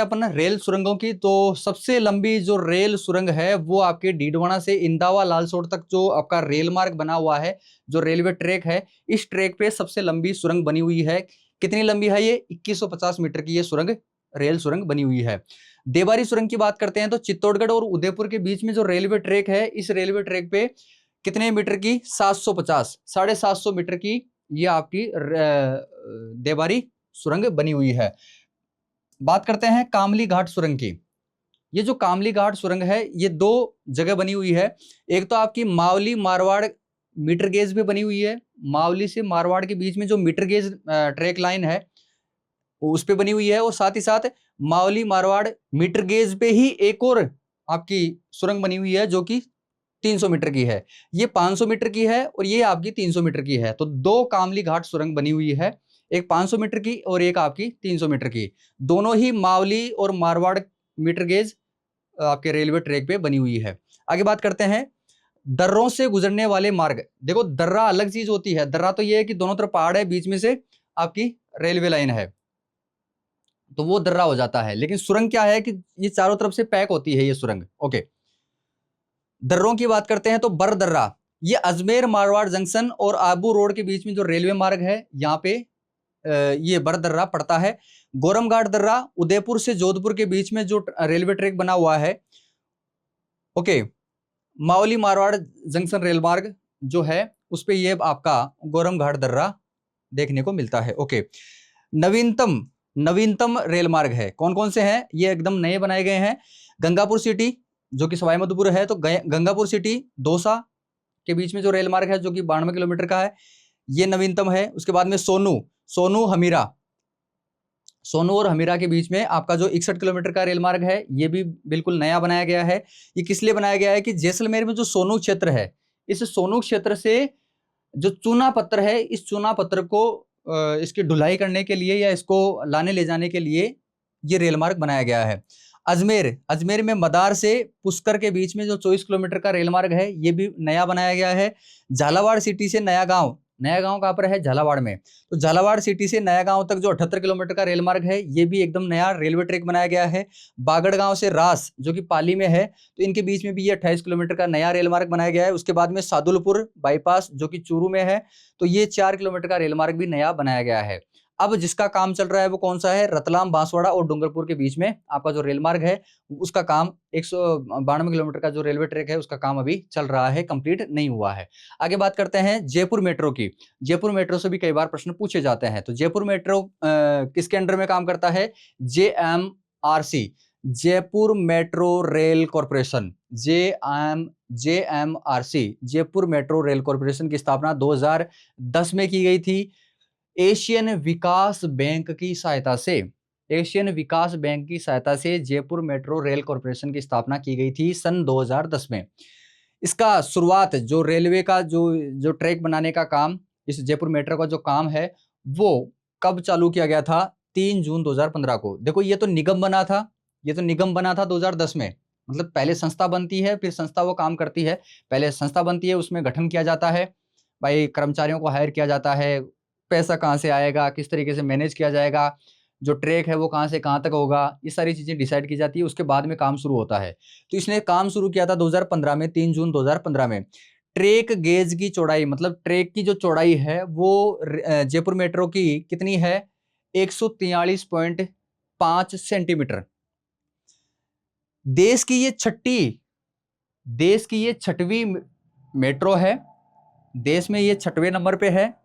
अपन रेल सुरंगों की। तो सबसे लंबी जो रेल सुरंग है वो आपके डीडवाना से इंदावा लालसोट तक जो आपका रेल मार्ग बना हुआ है, जो रेलवे ट्रैक है, इस ट्रैक पे सबसे लंबी सुरंग बनी हुई है। कितनी लंबी है ये? 2150 मीटर की ये सुरंग, रेल सुरंग बनी हुई है। देवारी सुरंग की बात करते हैं तो चित्तौड़गढ़ और उदयपुर के बीच में जो रेलवे ट्रैक है, इस रेलवे ट्रैक पे कितने मीटर की? 750, 750 मीटर की ये आपकी देवारी सुरंग बनी हुई है। बात करते हैं कामली घाट सुरंग की। ये जो कामली घाट सुरंग है ये दो जगह बनी हुई है। एक तो आपकी मावली मारवाड़ मीटर गेज पे बनी हुई है, मावली से मारवाड़ के बीच में जो मीटर गेज ट्रैक लाइन है उस पे बनी हुई है, और साथ ही साथ मावली मारवाड़ मीटर गेज पे ही एक और आपकी सुरंग बनी हुई है जो कि 300 मीटर की है। ये 500 मीटर की है और ये आपकी 300 मीटर की है। तो दो कामली घाट सुरंग बनी हुई है, एक 500 मीटर की और एक आपकी 300 मीटर की। दोनों ही मावली और मारवाड़ मीटर गेज आपके रेलवे ट्रैक पे बनी हुई है। आगे बात करते हैं दर्रों से गुजरने वाले मार्ग। देखो, दर्रा अलग चीज होती है। दर्रा तो ये है कि दोनों तरफ पहाड़ है, बीच में से आपकी रेलवे लाइन है, तो वो दर्रा हो जाता है। लेकिन सुरंग क्या है कि ये चारों तरफ से पैक होती है ये सुरंग। ओके, दर्रों की बात करते हैं तो बर दर्रा, ये अजमेर मारवाड़ जंक्शन और आबू रोड के बीच में जो रेलवे मार्ग है यहाँ पे ये बर दर्रा पड़ता है। गोरमघाट दर्रा उदयपुर से जोधपुर के बीच में जो रेलवे ट्रैक बना हुआ है। Okay, Mavli Marwar junction rail मार्ग जो है उस पे ये आपका गोरमघाट दर्रा देखने को मिलता है। ओके, नवीनतम रेल मार्ग है, कौन कौन से हैं? ये एकदम नए बनाए गए हैं। गंगापुर सिटी जो कि सवाई माधोपुर है, तो गंगापुर सिटी दौसा के बीच में जो रेल मार्ग है जो कि 92 किलोमीटर का है, ये नवीनतम है। उसके बाद में सोनू हमीरा, सोनू और हमीरा के बीच में आपका जो 61 किलोमीटर का रेल मार्ग है ये भी बिल्कुल नया बनाया गया है। ये किस लिए बनाया गया है कि जैसलमेर में जो सोनू क्षेत्र है, इस सोनू क्षेत्र से जो चूना पत्थर है, इस चूना पत्थर को इसकी ढुलाई करने के लिए या इसको लाने ले जाने के लिए ये रेल मार्ग बनाया गया है। अजमेर में मदार से पुष्कर के बीच में जो 24 किलोमीटर का रेल मार्ग है, ये भी नया बनाया गया है। झालावाड़ सिटी से नया गांव कहाँ पर है? झालावाड़ में। तो झालावाड़ सिटी से नया गांव तक जो 78 किलोमीटर का रेल मार्ग है, ये भी एकदम नया रेलवे ट्रैक बनाया गया है। बागड़गांव से रास जो कि पाली में है, तो इनके बीच में भी ये 28 किलोमीटर का नया रेल मार्ग बनाया गया है। उसके बाद में सादुलपुर बाईपास जो कि चूरू में है, तो ये 4 किलोमीटर का रेल मार्ग भी नया बनाया गया है। अब जिसका काम चल रहा है वो कौन सा है? रतलाम, बांसवाड़ा और डूंगरपुर के बीच में आपका जो रेल मार्ग है, उसका काम 192 किलोमीटर का जो रेलवे ट्रैक है, उसका काम अभी चल रहा है, कंप्लीट नहीं हुआ है। आगे बात करते हैं जयपुर मेट्रो की। जयपुर मेट्रो से भी कई बार प्रश्न पूछे जाते हैं। तो जयपुर मेट्रो किसके अंडर में काम करता है? JMRC, Jaipur metro rail corporation. JMRC, Jaipur metro rail corporation की स्थापना 2010 में की गई थी। एशियन विकास बैंक की सहायता से जयपुर मेट्रो रेल कॉर्पोरेशन की स्थापना की गई थी सन 2010 में। इसका शुरुआत जो रेलवे का जो ट्रैक बनाने का काम, इस जयपुर मेट्रो का जो काम है, वो कब चालू किया गया था? 3 जून 2015 को। देखो ये तो निगम बना था 2010 में। मतलब पहले संस्था बनती है, फिर संस्था वो काम करती है। पहले संस्था बनती है, उसमें गठन किया जाता है, भाई कर्मचारियों को हायर किया जाता है, पैसा कहाँ से आएगा, किस तरीके से मैनेज किया जाएगा, जो ट्रैक है वो कहाँ से कहाँ तक होगा, ये सारी चीज़ें डिसाइड की जाती है। उसके बाद में काम शुरू होता है। तो इसने काम शुरू किया था 2015 में, 3 जून 2015 में। ट्रैक गेज की चौड़ाई, मतलब ट्रैक की जो चौड़ाई है वो जयपुर मेट्रो की कितनी है? 143.5 सेंटीमीटर। देश की ये छठवीं मेट्रो है। देश में ये 6वें नंबर पे है।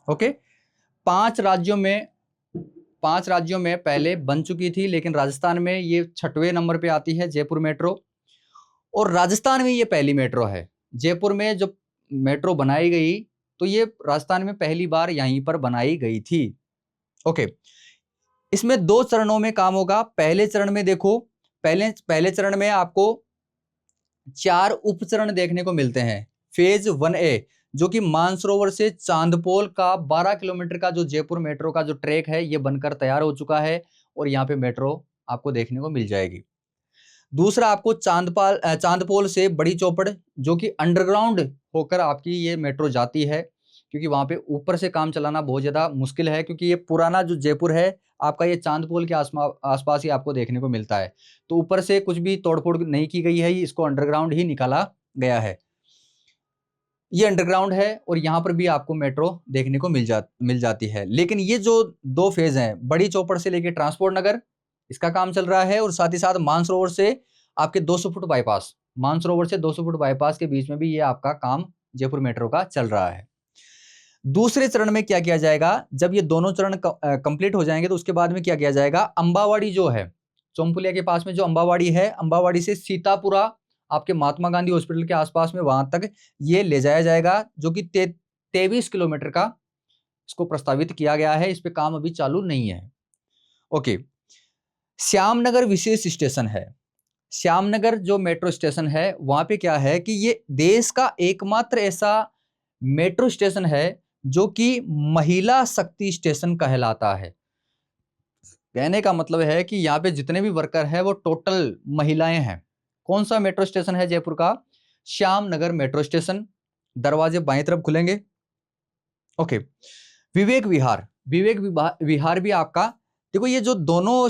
ओके, 5 राज्यों में पहले बन चुकी थी, लेकिन राजस्थान में ये 6वें नंबर पे आती है जयपुर मेट्रो, और राजस्थान में ये पहली मेट्रो है। जयपुर में जो मेट्रो बनाई गई, तो ये राजस्थान में पहली बार यहीं पर बनाई गई थी। ओके, इसमें 2 चरणों में काम होगा। पहले चरण में देखो, पहले चरण में आपको 4 उपचरण देखने को मिलते हैं। फेज 1A जो कि मानसरोवर से चांदपोल का 12 किलोमीटर का जो जयपुर मेट्रो का जो ट्रैक है, ये बनकर तैयार हो चुका है और यहाँ पे मेट्रो आपको देखने को मिल जाएगी। दूसरा, आपको चांदपोल से बड़ी चौपड़ जो कि अंडरग्राउंड होकर आपकी ये मेट्रो जाती है, क्योंकि वहां पे ऊपर से काम चलाना बहुत ज्यादा मुश्किल है, क्योंकि ये पुराना जो जयपुर है आपका, ये चांदपोल के आसपास ही आपको देखने को मिलता है। तो ऊपर से कुछ भी तोड़फोड़ नहीं की गई है, इसको अंडरग्राउंड ही निकाला गया है। ये अंडरग्राउंड है और यहाँ पर भी आपको मेट्रो देखने को मिल जाती है। लेकिन ये जो 2 फेज हैं, बड़ी चौपड़ से लेके ट्रांसपोर्ट नगर, इसका काम चल रहा है, और साथ ही साथ मानसरोवर से आपके 200 फुट बाईपास, मानसरोवर से 200 फुट बाईपास के बीच में भी ये आपका काम जयपुर मेट्रो का चल रहा है। दूसरे चरण में क्या किया जाएगा? जब ये दोनों चरण कंप्लीट हो जाएंगे, तो उसके बाद में क्या किया जाएगा? अंबावाड़ी जो है, चोमपुलिया के पास में जो अंबावाड़ी है, अंबावाड़ी से सीतापुरा आपके महात्मा गांधी हॉस्पिटल के आसपास में, वहां तक ये ले जाया जाएगा, जो कि 23 किलोमीटर का इसको प्रस्तावित किया गया है। इस पे काम अभी चालू नहीं है। ओके, श्यामनगर विशेष स्टेशन है। श्यामनगर जो मेट्रो स्टेशन है, वहां पे क्या है कि ये देश का एकमात्र ऐसा मेट्रो स्टेशन है जो कि महिला शक्ति स्टेशन कहलाता है। कहने का मतलब है कि यहाँ पे जितने भी वर्कर हैं वो टोटल महिलाएं हैं। कौन सा मेट्रो स्टेशन है जयपुर का? Shyamnagar metro station. दरवाजे बाएं तरफ खुलेंगे। ओके, विवेक विहार भी आपका, देखो ये जो दोनों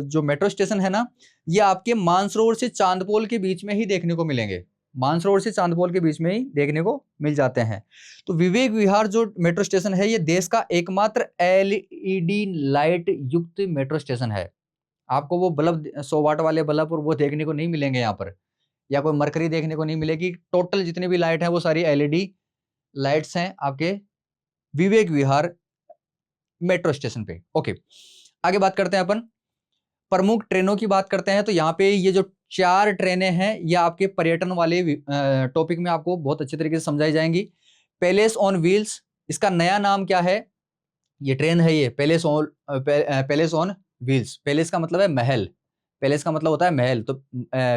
जो मेट्रो स्टेशन है ना, ये आपके मानसरोवर से चांदपोल के बीच में ही देखने को मिलेंगे। मानसरोवर से चांदपोल के बीच में ही देखने को मिल जाते हैं। तो विवेक विहार जो मेट्रो स्टेशन है, ये देश का एकमात्र LED लाइट युक्त मेट्रो स्टेशन है। आपको वो बल्ब 100 वाट वाले बल्ब और वो देखने को नहीं मिलेंगे यहाँ पर, या कोई मरकरी देखने को नहीं मिलेगी। टोटल जितनी भी लाइट है वो सारी LED लाइट्स हैं आपके विवेक विहार मेट्रो स्टेशन पे। ओके, आगे बात करते हैं अपन प्रमुख ट्रेनों की बात करते हैं। तो यहाँ पे ये जो 4 ट्रेनें हैं, ये आपके पर्यटन वाले टॉपिक में आपको बहुत अच्छे तरीके से समझाई जाएंगी। पैलेस ऑन व्हील्स, इसका नया नाम क्या है? ये ट्रेन है ये पैलेस ऑन व्हील्स। पैलेस का मतलब है महल, पैलेस का मतलब होता है महल, तो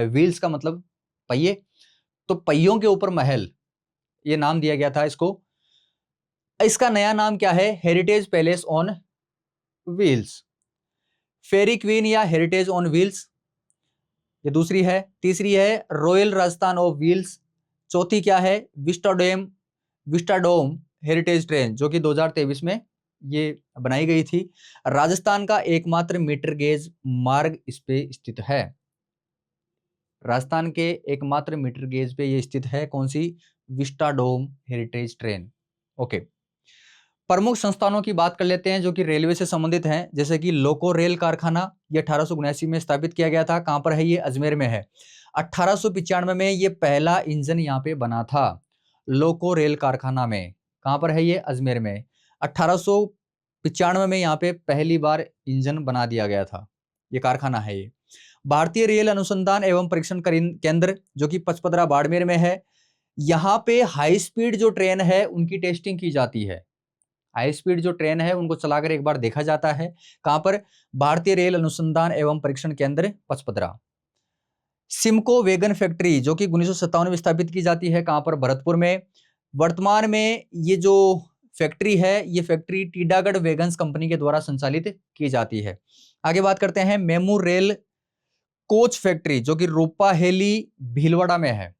व्हील्स का मतलब पहिए, तो पहियों के ऊपर महल, ये नाम दिया गया था इसको। इसका नया नाम क्या है? Heritage palace on wheels. Fairy queen या हेरिटेज ऑन व्हील्स, ये दूसरी है। तीसरी है रॉयल राजस्थान ऑफ व्हील्स। चौथी क्या है, विस्टाडोम हेरिटेज ट्रेन, जो कि 2023 में ये बनाई गई थी। राजस्थान का एकमात्र मीटर गेज मार्ग इस पे स्थित है। राजस्थान के एकमात्र मीटर गेज पे ये स्थित है, कौन सी, विस्टाडोम हेरिटेज ट्रेन। ओके, प्रमुख संस्थानों की बात कर लेते हैं जो कि रेलवे से संबंधित हैं, जैसे कि लोको रेल कारखाना, ये 1879 में स्थापित किया गया था। कहां पर है ये, अजमेर में है। 1895 में ये पहला इंजन यहाँ पे बना था, लोको रेल कारखाना में। कहां पर है ये, अजमेर में। 1895 में यहाँ पे पहली बार इंजन बना दिया गया था, ये कारखाना है ये। भारतीय रेल अनुसंधान एवं परीक्षण केंद्र, जो कि पचपदरा बाड़मेर में है, यहाँ पे हाई स्पीड जो ट्रेन है उनकी टेस्टिंग की जाती है। हाई स्पीड जो ट्रेन है उनको चलाकर एक बार देखा जाता है। कहां पर, भारतीय रेल अनुसंधान एवं परीक्षण केंद्र पचपदरा। सिमको वैगन फैक्ट्री, जो कि 1957 में स्थापित की जाती है, कहां पर, भरतपुर में। वर्तमान में ये जो फैक्ट्री है, ये फैक्ट्री टीडागढ़ वैगन्स कंपनी के द्वारा संचालित की जाती है। आगे बात करते हैं मेमू रेल कोच फैक्ट्री, जो कि रूपाहेली भीलवाड़ा में है।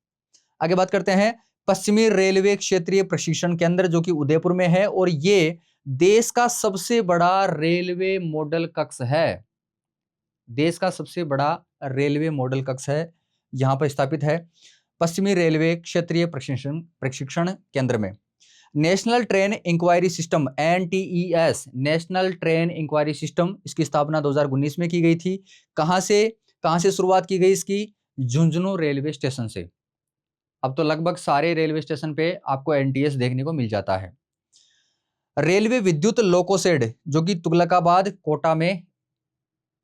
आगे बात करते हैं पश्चिमी रेलवे क्षेत्रीय प्रशिक्षण केंद्र, जो कि उदयपुर में है, और ये देश का सबसे बड़ा रेलवे मॉडल कक्ष है। देश का सबसे बड़ा रेलवे मॉडल कक्ष है, यहां पर स्थापित है, पश्चिमी रेलवे क्षेत्रीय प्रशिक्षण केंद्र में। National train enquiry system, NTES, national train enquiry system, इसकी स्थापना 2019 में की गई थी। कहां से शुरुआत की गई इसकी, झुंझुनू रेलवे स्टेशन से। अब तो लगभग सारे रेलवे स्टेशन पे आपको NTS देखने को मिल जाता है। रेलवे विद्युत लोकोशेड, जो कि तुगलकाबाद कोटा में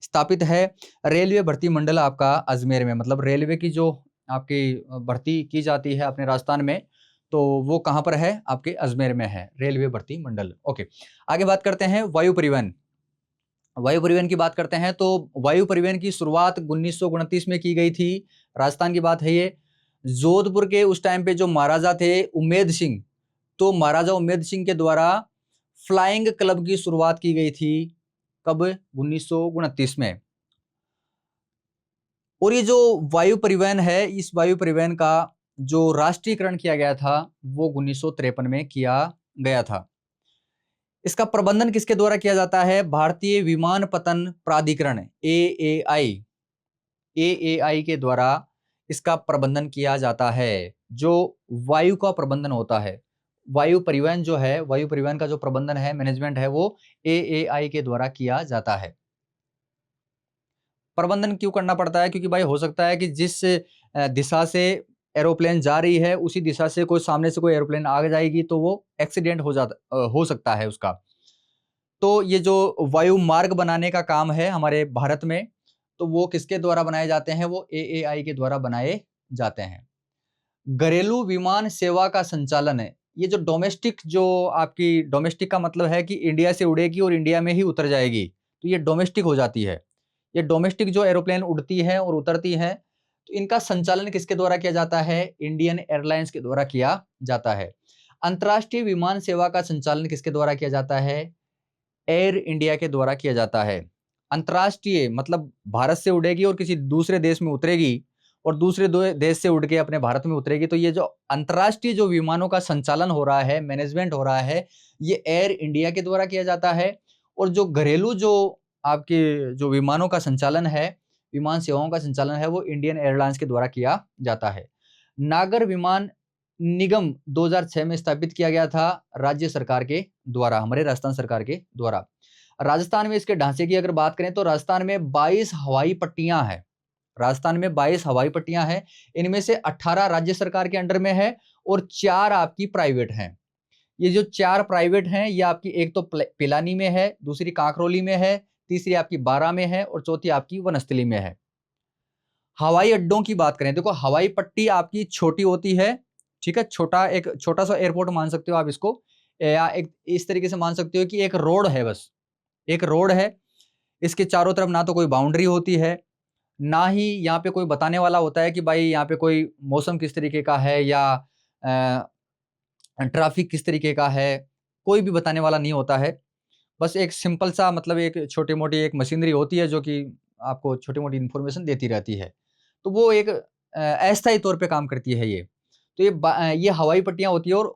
स्थापित है। रेलवे भर्ती मंडल आपका अजमेर में, मतलब रेलवे की जो आपकी भर्ती की जाती है अपने राजस्थान में, तो वो कहां पर है, आपके अजमेर में है, रेलवे भर्ती मंडल। ओके, आगे बात करते हैं वायु परिवहन। वायु परिवहन की बात करते हैं तो वायु परिवहन की शुरुआत 1929 में की गई थी। राजस्थान की बात है ये। जोधपुर के उस टाइम पे जो महाराजा थे उम्मेद सिंह, तो महाराजा उम्मेद सिंह के द्वारा फ्लाइंग क्लब की शुरुआत की गई थी। कब, 1929 में। और ये जो वायु परिवहन है, इस वायु परिवहन का जो राष्ट्रीयकरण किया गया था वो 1953 में किया गया था। इसका प्रबंधन किसके द्वारा किया जाता है, भारतीय विमानपत्तन प्राधिकरण, AAI के द्वारा इसका प्रबंधन किया जाता है। जो वायु का प्रबंधन होता है, वायु परिवहन जो है, वायु परिवहन का जो प्रबंधन है, मैनेजमेंट है, वो AAI के द्वारा किया जाता है। प्रबंधन क्यों करना पड़ता है, क्योंकि भाई हो सकता है कि जिस दिशा से एरोप्लेन जा रही है उसी दिशा से कोई सामने से कोई एरोप्लेन आ जाएगी तो वो एक्सीडेंट हो सकता है उसका। तो ये जो वायु मार्ग बनाने का काम है हमारे भारत में, तो वो किसके द्वारा बनाए जाते हैं, वो AAI के द्वारा बनाए जाते हैं। घरेलू विमान सेवा का संचालन है, ये जो डोमेस्टिक, जो आपकी डोमेस्टिक का मतलब है कि इंडिया से उड़ेगी और इंडिया में ही उतर जाएगी, तो ये डोमेस्टिक हो जाती है। ये डोमेस्टिक जो एरोप्लेन उड़ती है और उतरती है, तो इनका संचालन किसके द्वारा किया जाता है, इंडियन एयरलाइंस के द्वारा किया जाता है। अंतर्राष्ट्रीय विमान सेवा का संचालन किसके द्वारा किया जाता है, एयर इंडिया के द्वारा किया जाता है। अंतर्राष्ट्रीय मतलब भारत से उड़ेगी और किसी दूसरे देश में उतरेगी और दूसरे देश से उड़ के अपने भारत में उतरेगी, तो ये जो अंतर्राष्ट्रीय जो विमानों का संचालन हो रहा है, मैनेजमेंट हो रहा है, ये एयर इंडिया के द्वारा किया जाता है। और जो घरेलू जो आपके जो विमानों का संचालन है, विमान सेवाओं का संचालन है, वो इंडियन एयरलाइंस के द्वारा किया जाता है। नागर विमान निगम 2006 में स्थापित किया गया था राज्य सरकार के द्वारा, हमारे राजस्थान सरकार के द्वारा। राजस्थान में इसके ढांचे की अगर बात करें तो राजस्थान में 22 हवाई पट्टियां हैं। राजस्थान में 22 हवाई पट्टियां हैं। इनमें से 18 राज्य सरकार के अंडर में है और 4 आपकी प्राइवेट हैं। ये जो 4 प्राइवेट हैं, ये आपकी एक तो पिलानी में है, दूसरी कांकरोली में है, तीसरी आपकी बारा में है और चौथी आपकी वनस्थली में है। हवाई अड्डों की बात करें, देखो हवाई पट्टी आपकी छोटी होती है, ठीक है, एक छोटा सा एयरपोर्ट मान सकते हो आप इसको, या एक इस तरीके से मान सकते हो कि एक रोड है, बस एक रोड है। इसके चारों तरफ ना तो कोई बाउंड्री होती है, ना ही यहाँ पे कोई बताने वाला होता है कि भाई यहाँ पे कोई मौसम किस तरीके का है या ट्रैफिक किस तरीके का है, कोई भी बताने वाला नहीं होता है। बस एक सिंपल सा मतलब एक छोटी मोटी एक मशीनरी होती है जो कि आपको छोटी मोटी इन्फॉर्मेशन देती रहती है। तो वो एक अस्थायी तौर पे काम करती है ये। तो ये हवाई पट्टियाँ होती है और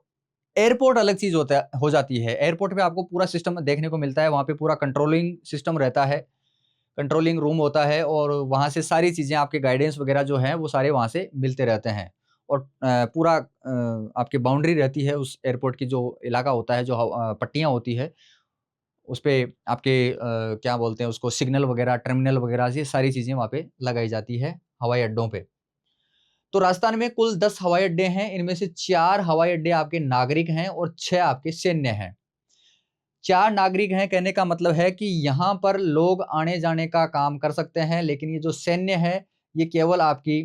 एयरपोर्ट अलग चीज़ होता है हो जाती है। एयरपोर्ट पे आपको पूरा सिस्टम देखने को मिलता है, वहाँ पे पूरा कंट्रोलिंग सिस्टम रहता है, कंट्रोलिंग रूम होता है और वहाँ से सारी चीज़ें आपके गाइडेंस वगैरह जो हैं वो सारे वहाँ से मिलते रहते हैं। और पूरा आपकी बाउंड्री रहती है उस एयरपोर्ट की, जो इलाका होता है, जो पट्टियाँ होती है, उसपे आपके क्या बोलते हैं उसको, सिग्नल वगैरह, टर्मिनल वगैरह, ये सारी चीज़ें वहाँ पे लगाई जाती है हवाई अड्डों पे। तो राजस्थान में कुल 10 हवाई अड्डे हैं, इनमें से 4 हवाई अड्डे आपके नागरिक हैं और 6 आपके सैन्य हैं। 4 नागरिक हैं कहने का मतलब है कि यहाँ पर लोग आने-जाने का काम कर सकते हैं, लेकिन ये जो सैन्य है, ये केवल आपकी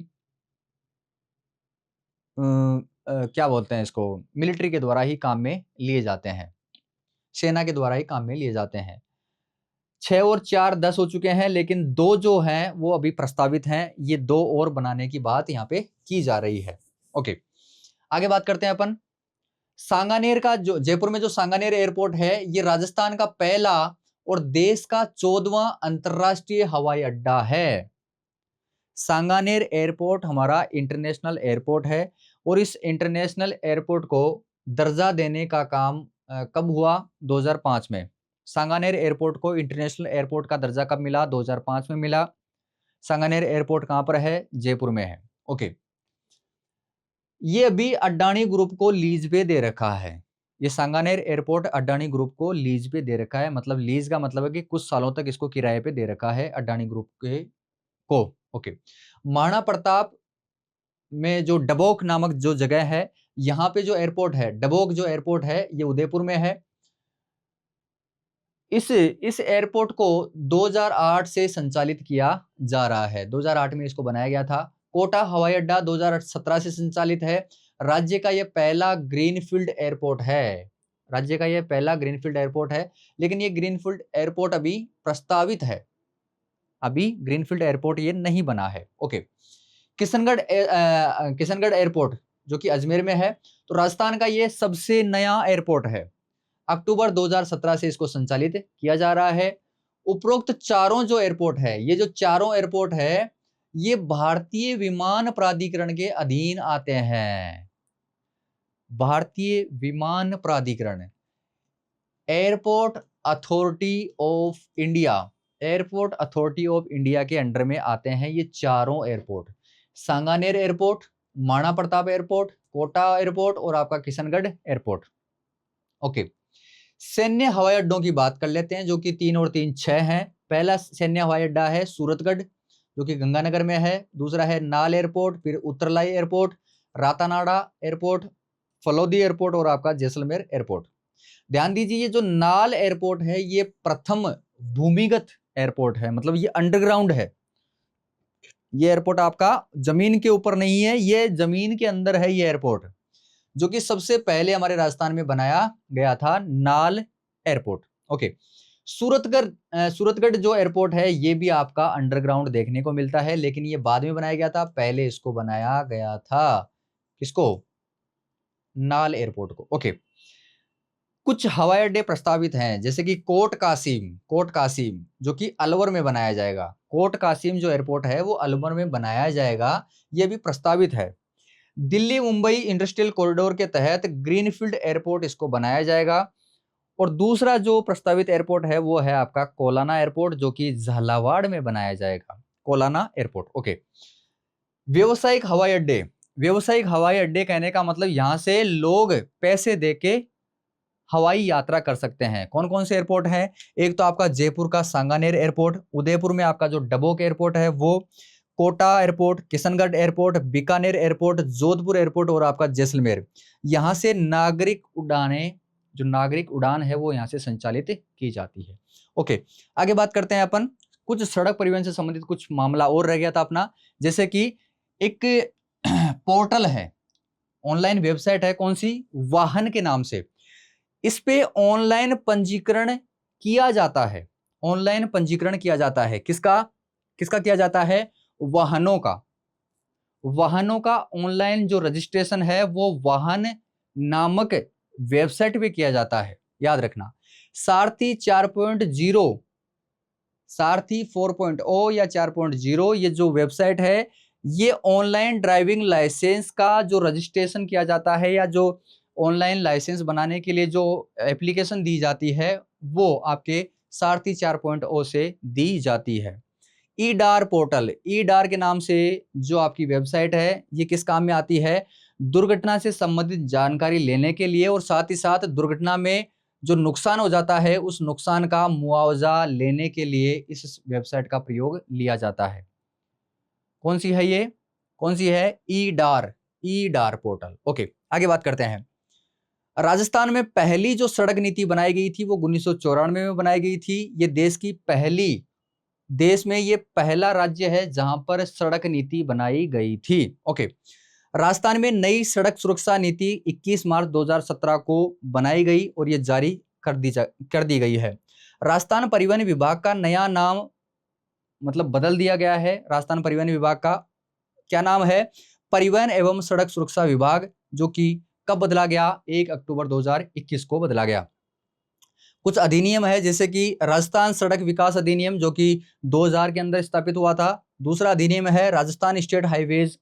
क्या बोलते हैं इसको, मिलिट्री के द्वारा ही काम में लिए जाते हैं। सेना के द्वारा ही काम में लिए जाते हैं। 6 और 4 10 हो चुके हैं, लेकिन 2 जो हैं वो अभी प्रस्तावित हैं। ये 2 और बनाने की बात यहाँ पे की जा रही है। ओके, आगे बात करते हैं अपन। सांगानेर का जो जयपुर में जो सांगानेर एयरपोर्ट है, ये राजस्थान का पहला और देश का 14वां अंतरराष्ट्रीय हवाई अड्डा है। सांगानेर एयरपोर्ट हमारा इंटरनेशनल एयरपोर्ट है और इस इंटरनेशनल एयरपोर्ट को दर्जा देने का काम कब हुआ? 2005 में। सांगानेर एयरपोर्ट को इंटरनेशनल एयरपोर्ट का दर्जा कब मिला? 2005 में मिला। सांगानेर एयरपोर्ट कहाँ पर है? जयपुर में है। ओके, ये अभी अडानी ग्रुप को लीज पे दे रखा है। ये सांगानेर एयरपोर्ट अडानी ग्रुप को लीज पे दे रखा है। मतलब लीज का मतलब है कि कुछ सालों तक इसको किराए पे दे रखा है अडानी ग्रुप के को। ओके, महाराणा प्रताप में जो डबोक नामक जो जगह है, यहाँ पे जो एयरपोर्ट है, डबोक जो एयरपोर्ट है, ये उदयपुर में है। इस एयरपोर्ट को 2008 से संचालित किया जा रहा है। 2008 में इसको बनाया गया था। कोटा हवाई अड्डा 2017 से संचालित है। राज्य का यह पहला ग्रीनफील्ड एयरपोर्ट है। राज्य का यह पहला ग्रीनफील्ड एयरपोर्ट है, लेकिन ये ग्रीनफील्ड एयरपोर्ट अभी प्रस्तावित है। अभी ग्रीनफील्ड एयरपोर्ट ये नहीं बना है। ओके, किशनगढ़ एयरपोर्ट जो कि अजमेर में है, तो राजस्थान का ये सबसे नया एयरपोर्ट है। अक्टूबर 2017 से इसको संचालित किया जा रहा है। उपरोक्त चारों जो एयरपोर्ट है, ये जो चारों एयरपोर्ट है, ये भारतीय विमान प्राधिकरण के अधीन आते हैं। भारतीय विमान प्राधिकरण, airport authority of India, airport authority of India के अंडर में आते हैं ये चारों airport. Sanganer airport, Maharana Pratap airport, Kota airport और आपका किशनगढ़ एयरपोर्ट। ओके, सैन्य हवाई अड्डों की बात कर लेते हैं, जो कि 3 और 3 6 हैं। पहला सैन्य हवाई अड्डा है सूरतगढ़, जो कि गंगानगर में है। दूसरा है नाल एयरपोर्ट, फिर Uttarlai airport, Ratanada airport, Phalodi airport और आपका जैसलमेर एयरपोर्ट। ध्यान दीजिए, ये जो नाल एयरपोर्ट है, ये प्रथम भूमिगत एयरपोर्ट है, मतलब ये अंडरग्राउंड है। ये एयरपोर्ट आपका जमीन के ऊपर नहीं है, ये जमीन के अंदर है ये एयरपोर्ट, जो कि सबसे पहले हमारे राजस्थान में बनाया गया था, नाल एयरपोर्ट। ओके, सूरतगढ़ जो एयरपोर्ट है, ये भी आपका अंडरग्राउंड देखने को मिलता है, लेकिन ये बाद में बनाया गया था। पहले इसको बनाया गया था, किसको? नाल एयरपोर्ट को। ओके, कुछ हवाई अड्डे प्रस्तावित हैं, जैसे कि कोट कासिम जो कि अलवर में बनाया जाएगा। कोट कासिम जो एयरपोर्ट है वो अलवर में बनाया जाएगा, ये भी प्रस्तावित है। दिल्ली मुंबई इंडस्ट्रियल कॉरिडोर के तहत ग्रीनफील्ड एयरपोर्ट इसको बनाया जाएगा। और दूसरा जो प्रस्तावित एयरपोर्ट है वो है आपका कोलाना एयरपोर्ट, जो कि झालावाड़ में बनाया जाएगा, कोलाना एयरपोर्ट। ओके, व्यावसायिक हवाई अड्डे कहने का मतलब यहां से लोग पैसे देके हवाई यात्रा कर सकते हैं। कौन कौन से एयरपोर्ट हैं? एक तो आपका जयपुर का सांगानेर एयरपोर्ट, उदयपुर में आपका जो डबोक एयरपोर्ट है वो, Kota airport, Kishangarh airport, Bikaner airport, Jodhpur airport और आपका जैसलमेर। यहाँ से नागरिक उड़ान है वो यहाँ से संचालित की जाती है। ओके, आगे बात करते हैं अपन। कुछ सड़क परिवहन से संबंधित कुछ मामला और रह गया था अपना, जैसे कि एक पोर्टल है, ऑनलाइन वेबसाइट है, कौन सी? वाहन के नाम से। इस पे ऑनलाइन पंजीकरण किया जाता है। ऑनलाइन पंजीकरण किया जाता है, किसका किया जाता है? वाहनों का ऑनलाइन जो रजिस्ट्रेशन है वो वाहन नामक वेबसाइट पे किया जाता है। याद रखना। सारथी 4.0, सारथी 4.0 या 4.0 ये जो वेबसाइट है, ये ऑनलाइन ड्राइविंग लाइसेंस का जो रजिस्ट्रेशन किया जाता है या जो ऑनलाइन लाइसेंस बनाने के लिए जो एप्लीकेशन दी जाती है वो आपके सारथी 4.0 से दी जाती है। ईडार पोर्टल, ईडार के नाम से जो आपकी वेबसाइट है ये किस काम में आती है? दुर्घटना से संबंधित जानकारी लेने के लिए और साथ ही साथ दुर्घटना में जो नुकसान हो जाता है उस नुकसान का मुआवजा लेने के लिए इस वेबसाइट का प्रयोग लिया जाता है। कौन सी है ये? कौन सी है? ईडार, ईडार पोर्टल। ओके, आगे बात करते हैं। राजस्थान में पहली जो सड़क नीति बनाई गई थी वो 1994 में बनाई गई थी। ये देश में ये पहला राज्य है जहां पर सड़क नीति बनाई गई थी। ओके, राजस्थान में नई सड़क सुरक्षा नीति 21 मार्च 2017 को बनाई गई और ये जारी कर दी गई है। राजस्थान परिवहन विभाग का नया नाम मतलब बदल दिया गया है। राजस्थान परिवहन विभाग का क्या नाम है? परिवहन एवं सड़क सुरक्षा विभाग, जो कि कब बदला गया? 1 अक्टूबर 2021 को बदला गया। कुछ अधिनियम है जैसे कि राजस्थान सड़क विकास अधिनियम जो कि 2000 के अंदर स्थापित हुआ था। दूसरा अधिनियम है राजस्थान स्टेट हाईवेज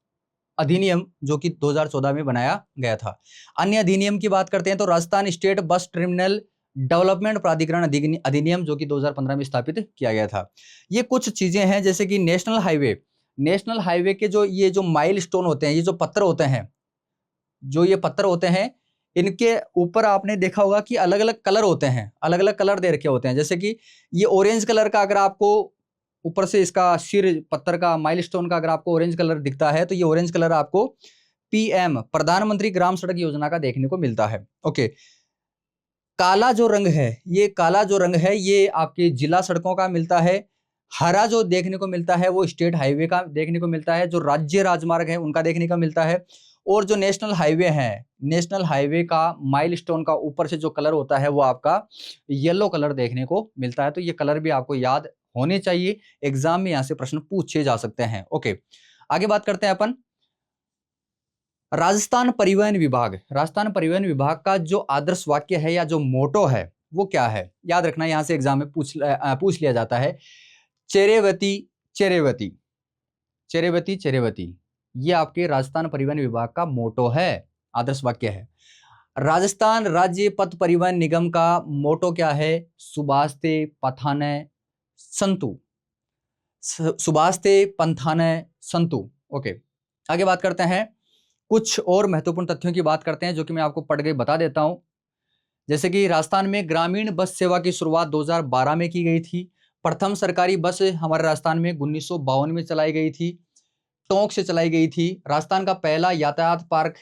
अधिनियम जो कि 2014 में बनाया गया था। अन्य अधिनियम की बात करते हैं तो Rajasthan state bus terminal development प्राधिकरण अधिनियम जो कि 2015 में स्थापित किया गया था। ये कुछ चीजें हैं जैसे कि नेशनल हाईवे के जो ये जो माइलस्टोन होते हैं, ये जो पत्थर होते हैं, जो ये पत्थर होते हैं, इनके ऊपर आपने देखा होगा कि अलग अलग कलर होते हैं, अलग अलग कलर दे रखे होते हैं। जैसे कि ये ऑरेंज कलर का अगर आपको ऊपर से इसका सिर पत्थर का माइलस्टोन का अगर आपको ऑरेंज कलर दिखता है तो ये ऑरेंज कलर आपको पीएम प्रधानमंत्री ग्राम सड़क योजना का देखने को मिलता है। ओके, काला जो रंग है ये आपके जिला सड़कों का मिलता है। हरा जो देखने को मिलता है वो स्टेट हाईवे का देखने को मिलता है, जो राज्य राजमार्ग है उनका देखने को मिलता है। और जो नेशनल हाईवे है, नेशनल हाईवे का माइलस्टोन का ऊपर से जो कलर होता है वो आपका येलो कलर देखने को मिलता है। तो ये कलर भी आपको याद होने चाहिए, एग्जाम में यहां से प्रश्न पूछे जा सकते हैं। ओके, आगे बात करते हैं अपन। राजस्थान परिवहन विभाग का जो आदर्श वाक्य है या जो मोटो है वो क्या है? याद रखना, यहां से एग्जाम में पूछ लिया जाता है। चेरेवती चेरेवती चेरेवती चेरेवती, ये आपके राजस्थान परिवहन विभाग का मोटो है, आदर्श वाक्य है। राजस्थान राज्य पथ परिवहन निगम का मोटो क्या है? सुबास्ते पथाने संतु, सुबास्ते पंथाने संतु। ओके, आगे बात करते हैं। कुछ और महत्वपूर्ण तथ्यों की बात करते हैं जो कि मैं आपको पढ़ के बता देता हूं। जैसे कि राजस्थान में ग्रामीण बस सेवा की शुरुआत 2012 में की गई थी। प्रथम सरकारी बस हमारे राजस्थान में 1952 में चलाई गई थी, टोंक से चलाई गई थी। राजस्थान का पहला यातायात पार्क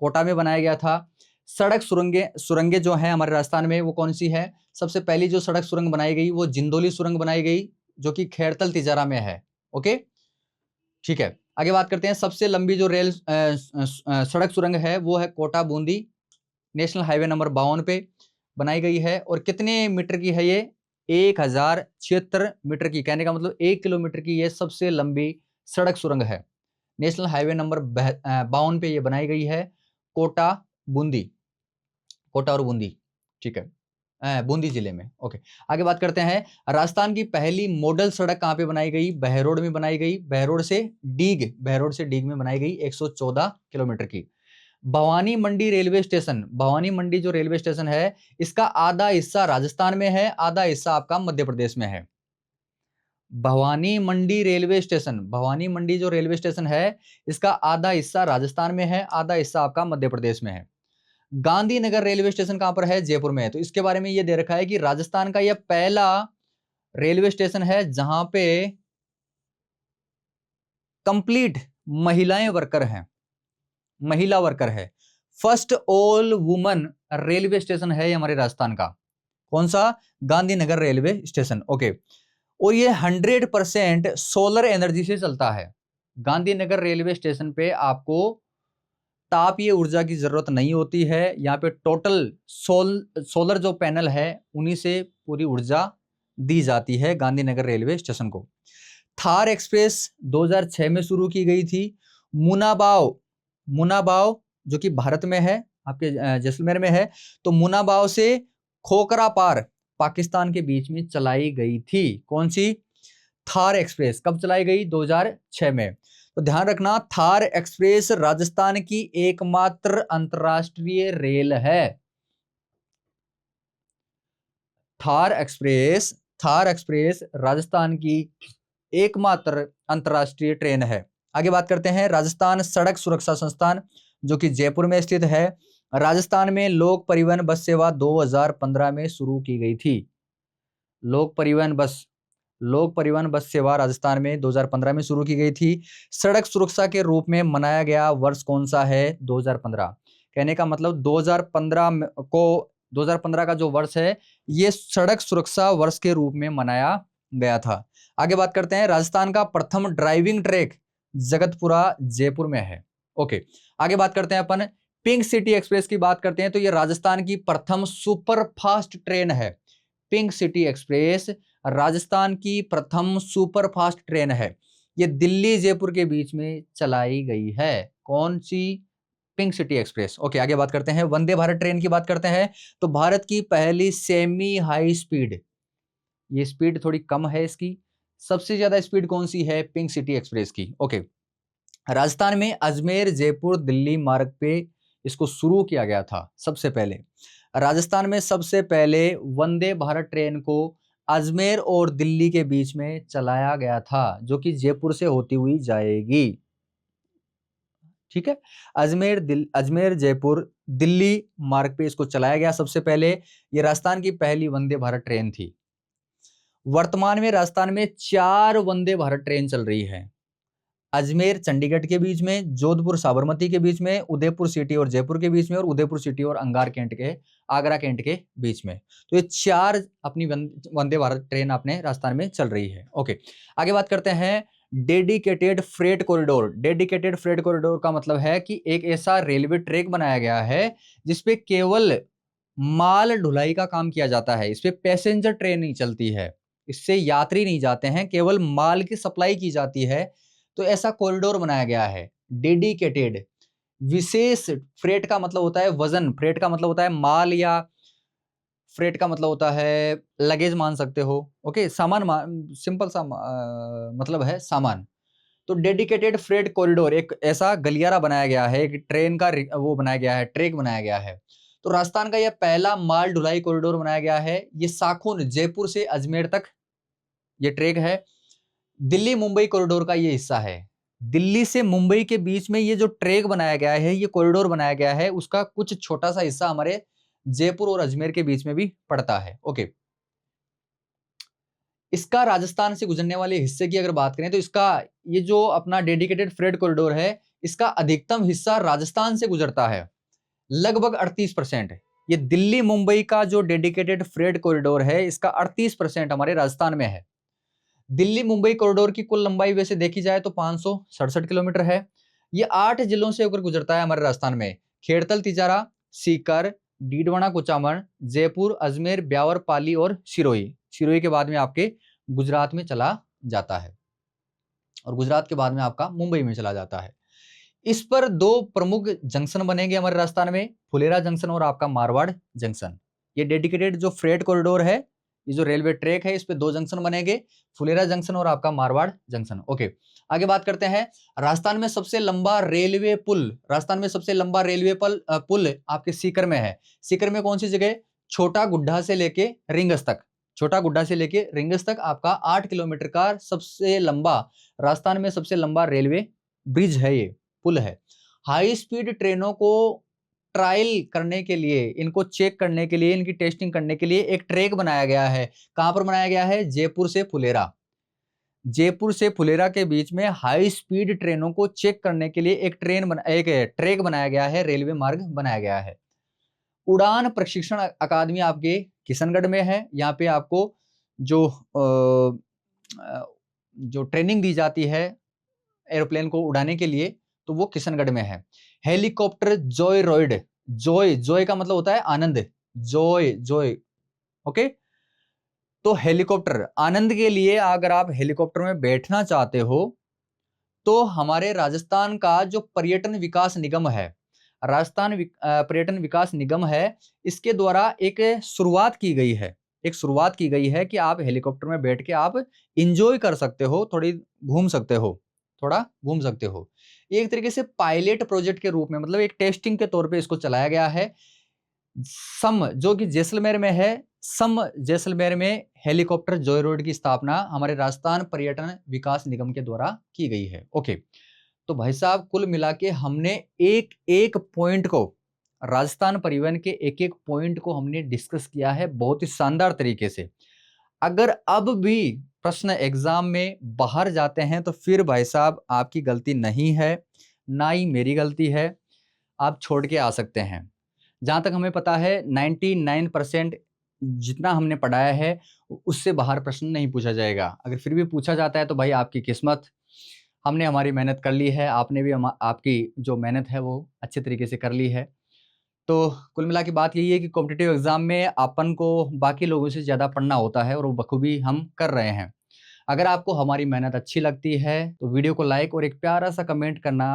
कोटा में बनाया गया था। सड़क सुरंगे जो है हमारे राजस्थान में वो कौन सी है? सबसे पहली जो सड़क सुरंग बनाई गई वो जिंदोली सुरंग बनाई गई जो कि खेड़तल तिजारा में है। ओके, ठीक है, आगे बात करते हैं। सबसे लंबी जो रेल सड़क सुरंग है वो है Kota Bundi national highway number 52 पे बनाई गई है। और कितने मीटर की है ये? 1076 मीटर की, कहने का मतलब 1 किलोमीटर की ये सबसे लंबी सड़क सुरंग है। नेशनल हाईवे नंबर 52 पे ये बनाई गई है, कोटा और बूंदी, ठीक है, बूंदी जिले में। ओके, आगे बात करते हैं। राजस्थान की पहली मॉडल सड़क कहां पे बनाई गई? बहरोड में बनाई गई। बहरोड से डीग में बनाई गई 114 किलोमीटर की। भवानी मंडी जो रेलवे स्टेशन है इसका आधा हिस्सा राजस्थान में है, आधा हिस्सा आपका मध्य प्रदेश में है। भवानी मंडी जो रेलवे स्टेशन है इसका आधा हिस्सा राजस्थान में है, आधा हिस्सा आपका मध्य प्रदेश में है। गांधीनगर रेलवे स्टेशन कहां पर है? जयपुर में है। तो इसके बारे में यह दे रखा है कि राजस्थान का यह पहला रेलवे स्टेशन है जहां पे कंप्लीट महिला वर्कर है। First all woman railway station है हमारे राजस्थान का। कौन सा? Gandhinagar railway station. ओके, और ये 100% सोलर एनर्जी से चलता है। गांधीनगर रेलवे स्टेशन पे आपको तापीय ऊर्जा की जरूरत नहीं होती है। यहाँ पे टोटल सोलर जो पैनल है उन्हीं से पूरी ऊर्जा दी जाती है गांधीनगर रेलवे स्टेशन को। थार एक्सप्रेस 2006 में शुरू की गई थी। मुनाबाव जो कि भारत में है, आपके जैसलमेर में है। तो मुनाबाव से खोखरा पार पाकिस्तान के बीच में चलाई गई थी। कौन सी? थार एक्सप्रेस। कब चलाई गई? 2006 में। तो ध्यान रखना, थार एक्सप्रेस राजस्थान की एकमात्र अंतरराष्ट्रीय रेल है। थार एक्सप्रेस राजस्थान की एकमात्र अंतरराष्ट्रीय ट्रेन है। आगे बात करते हैं, राजस्थान सड़क सुरक्षा संस्थान जो कि जयपुर में स्थित है। राजस्थान में लोक परिवहन बस सेवा 2015 में शुरू की गई थी। लोक परिवहन बस सेवा राजस्थान में 2015 में शुरू की गई थी। सड़क सुरक्षा के रूप में मनाया गया वर्ष कौन सा है? 2015। कहने का मतलब 2015 का जो वर्ष है ये सड़क सुरक्षा वर्ष के रूप में मनाया गया था। आगे बात करते हैं, राजस्थान का प्रथम ड्राइविंग ट्रैक जगतपुरा जयपुर में है। ओके, आगे बात करते हैं अपन पिंक सिटी एक्सप्रेस की बात करते हैं। तो ये राजस्थान की प्रथम सुपर फास्ट ट्रेन है। पिंक सिटी एक्सप्रेस राजस्थान की प्रथम सुपर फास्ट ट्रेन है। ये दिल्ली जयपुर के बीच में चलाई गई है। कौन सी? Pink city express. ओके, आगे बात करते हैं, वंदे भारत ट्रेन की बात करते हैं। तो भारत की पहली सेमी हाई स्पीड, ये स्पीड थोड़ी कम है इसकी, सबसे ज्यादा स्पीड कौन सी है? पिंक सिटी एक्सप्रेस की। ओके, राजस्थान में अजमेर जयपुर दिल्ली मार्ग पे इसको शुरू किया गया था। सबसे पहले राजस्थान में सबसे पहले वंदे भारत ट्रेन को अजमेर और दिल्ली के बीच में चलाया गया था, जो कि जयपुर से होती हुई जाएगी। ठीक है, अजमेर जयपुर दिल्ली मार्ग पे इसको चलाया गया सबसे पहले। ये राजस्थान की पहली वंदे भारत ट्रेन थी। वर्तमान में राजस्थान में 4 वंदे भारत ट्रेन चल रही है। अजमेर चंडीगढ़ के बीच में, जोधपुर साबरमती के बीच में, उदयपुर सिटी और जयपुर के बीच में, और उदयपुर सिटी और आगरा कैंट के बीच में। तो ये 4 अपनी वंदे भारत ट्रेन अपने राजस्थान में चल रही है। ओके, आगे बात करते हैं dedicated freight corridor. Dedicated freight corridor का मतलब है कि एक ऐसा रेलवे ट्रैक बनाया गया है जिसपे केवल माल ढुलाई का काम किया जाता है। इस पे पैसेंजर ट्रेन नहीं चलती है, इससे यात्री नहीं जाते हैं, केवल माल की सप्लाई की जाती है। तो ऐसा कॉरिडोर बनाया गया है डेडिकेटेड। विशेष फ्रेट का मतलब होता है वजन, फ्रेट का मतलब होता है माल, या फ्रेट का मतलब होता है लगेज मान सकते हो। ओके, सिंपल सा मतलब है सामान। तो डेडिकेटेड फ्रेट कॉरिडोर एक ऐसा गलियारा बनाया गया है, एक ट्रेन का वो बनाया गया है, ट्रैक बनाया गया है। तो राजस्थान का यह पहला माल ढुलाई कॉरिडोर बनाया गया है। ये साखुन जयपुर से अजमेर तक ये ट्रैक है। दिल्ली मुंबई कॉरिडोर का ये हिस्सा है। दिल्ली से मुंबई के बीच में ये जो ट्रैक बनाया गया है, ये कॉरिडोर बनाया गया है, उसका कुछ छोटा सा हिस्सा हमारे जयपुर और अजमेर के बीच में भी पड़ता है। ओके, इसका राजस्थान से गुजरने वाले हिस्से की अगर बात करें तो इसका ये जो अपना डेडिकेटेड फ्रेट कॉरिडोर है, इसका अधिकतम हिस्सा राजस्थान से गुजरता है, लगभग 38%। ये दिल्ली मुंबई का जो डेडिकेटेड फ्रेट कॉरिडोर है, इसका 38% हमारे राजस्थान में है। दिल्ली मुंबई कॉरिडोर की कुल लंबाई वैसे देखी जाए तो 567 किलोमीटर है। ये 8 जिलों से होकर गुजरता है हमारे राजस्थान में। खेड़तल तिजारा, सीकर, डीडवाना कुचामन, जयपुर, अजमेर, ब्यावर, पाली और सिरोही के बाद में आपके गुजरात में चला जाता है, और गुजरात के बाद में आपका मुंबई में चला जाता है। इस पर 2 प्रमुख जंक्शन बनेंगे हमारे राजस्थान में, फुलेरा जंक्शन और आपका मारवाड़ जंक्शन। ये डेडिकेटेड जो फ्रेट कॉरिडोर है, ये जो रेलवे ट्रैक है, इस पे 2 जंक्शन बनेंगे, फुलेरा जंक्शन और आपका मारवाड़ जंक्शन। ओके, आगे बात करते हैं, राजस्थान में सबसे लंबा रेलवे पुल आपके सीकर में है। सीकर में कौन सी जगह? छोटा गुड्डा से लेके रिंगस तक आपका 8 किलोमीटर का सबसे लंबा, राजस्थान में सबसे लंबा रेलवे ब्रिज है, ये पुल है। हाई स्पीड ट्रेनों को ट्रायल करने के लिए, इनको चेक करने के लिए, इनकी टेस्टिंग करने के लिए एक ट्रैक बनाया गया है। कहां पर बनाया गया है? जयपुर से फुलेरा के बीच में हाई स्पीड ट्रेनों को चेक करने के लिए एक ट्रैक बनाया गया है, रेलवे मार्ग बनाया गया है। उड़ान प्रशिक्षण अकादमी आपके किशनगढ़ में है। यहाँ पे आपको जो ट्रेनिंग दी जाती है एरोप्लेन को उड़ाने के लिए, तो वो किशनगढ़ में है। हेलीकॉप्टर जॉय का मतलब होता है आनंद, जॉय। ओके, तो हेलीकॉप्टर आनंद के लिए अगर आप हेलीकॉप्टर में बैठना चाहते हो, तो हमारे राजस्थान का जो पर्यटन विकास निगम है, राजस्थान पर्यटन विकास निगम है, इसके द्वारा एक शुरुआत की गई है। एक शुरुआत की गई है कि आप हेलीकॉप्टर में बैठ के आप एंजॉय कर सकते हो, थोड़ी घूम सकते हो, थोड़ा घूम सकते हो। एक तरीके से पायलट प्रोजेक्ट के रूप में, मतलब एक टेस्टिंग के तौर पे इसको चलाया गया है। सम जो कि जैसलमेर में है, सम जैसलमेर में हेलीकॉप्टर जॉय रोड की स्थापना हमारे राजस्थान पर्यटन विकास निगम के द्वारा की गई है। ओके, तो भाई साहब कुल मिला के हमने एक एक पॉइंट को, राजस्थान परिवहन के एक एक पॉइंट को हमने डिस्कस किया है बहुत ही शानदार तरीके से। अगर अब भी प्रश्न एग्जाम में बाहर जाते हैं तो फिर भाई साहब आपकी गलती नहीं है, ना ही मेरी गलती है, आप छोड़ के आ सकते हैं। जहाँ तक हमें पता है 99% जितना हमने पढ़ाया है उससे बाहर प्रश्न नहीं पूछा जाएगा। अगर फिर भी पूछा जाता है तो भाई आपकी किस्मत, हमने हमारी मेहनत कर ली है, आपने भी आपकी जो मेहनत है वो अच्छे तरीके से कर ली है। तो कुल मिला के बात यही है कि कॉम्पिटिटिव एग्जाम में अपन को बाकी लोगों से ज़्यादा पढ़ना होता है और वो बखूबी हम कर रहे हैं। अगर आपको हमारी मेहनत अच्छी लगती है तो वीडियो को लाइक और एक प्यारा सा कमेंट करना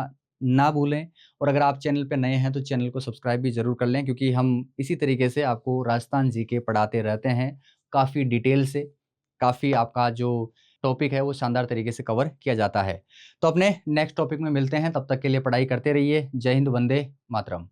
ना भूलें। और अगर आप चैनल पे नए हैं तो चैनल को सब्सक्राइब भी ज़रूर कर लें, क्योंकि हम इसी तरीके से आपको राजस्थान जीके पढ़ाते रहते हैं, काफ़ी डिटेल से। काफ़ी आपका जो टॉपिक है वो शानदार तरीके से कवर किया जाता है। तो अपने नेक्स्ट टॉपिक में मिलते हैं, तब तक के लिए पढ़ाई करते रहिए। जय हिंद, वंदे मातरम।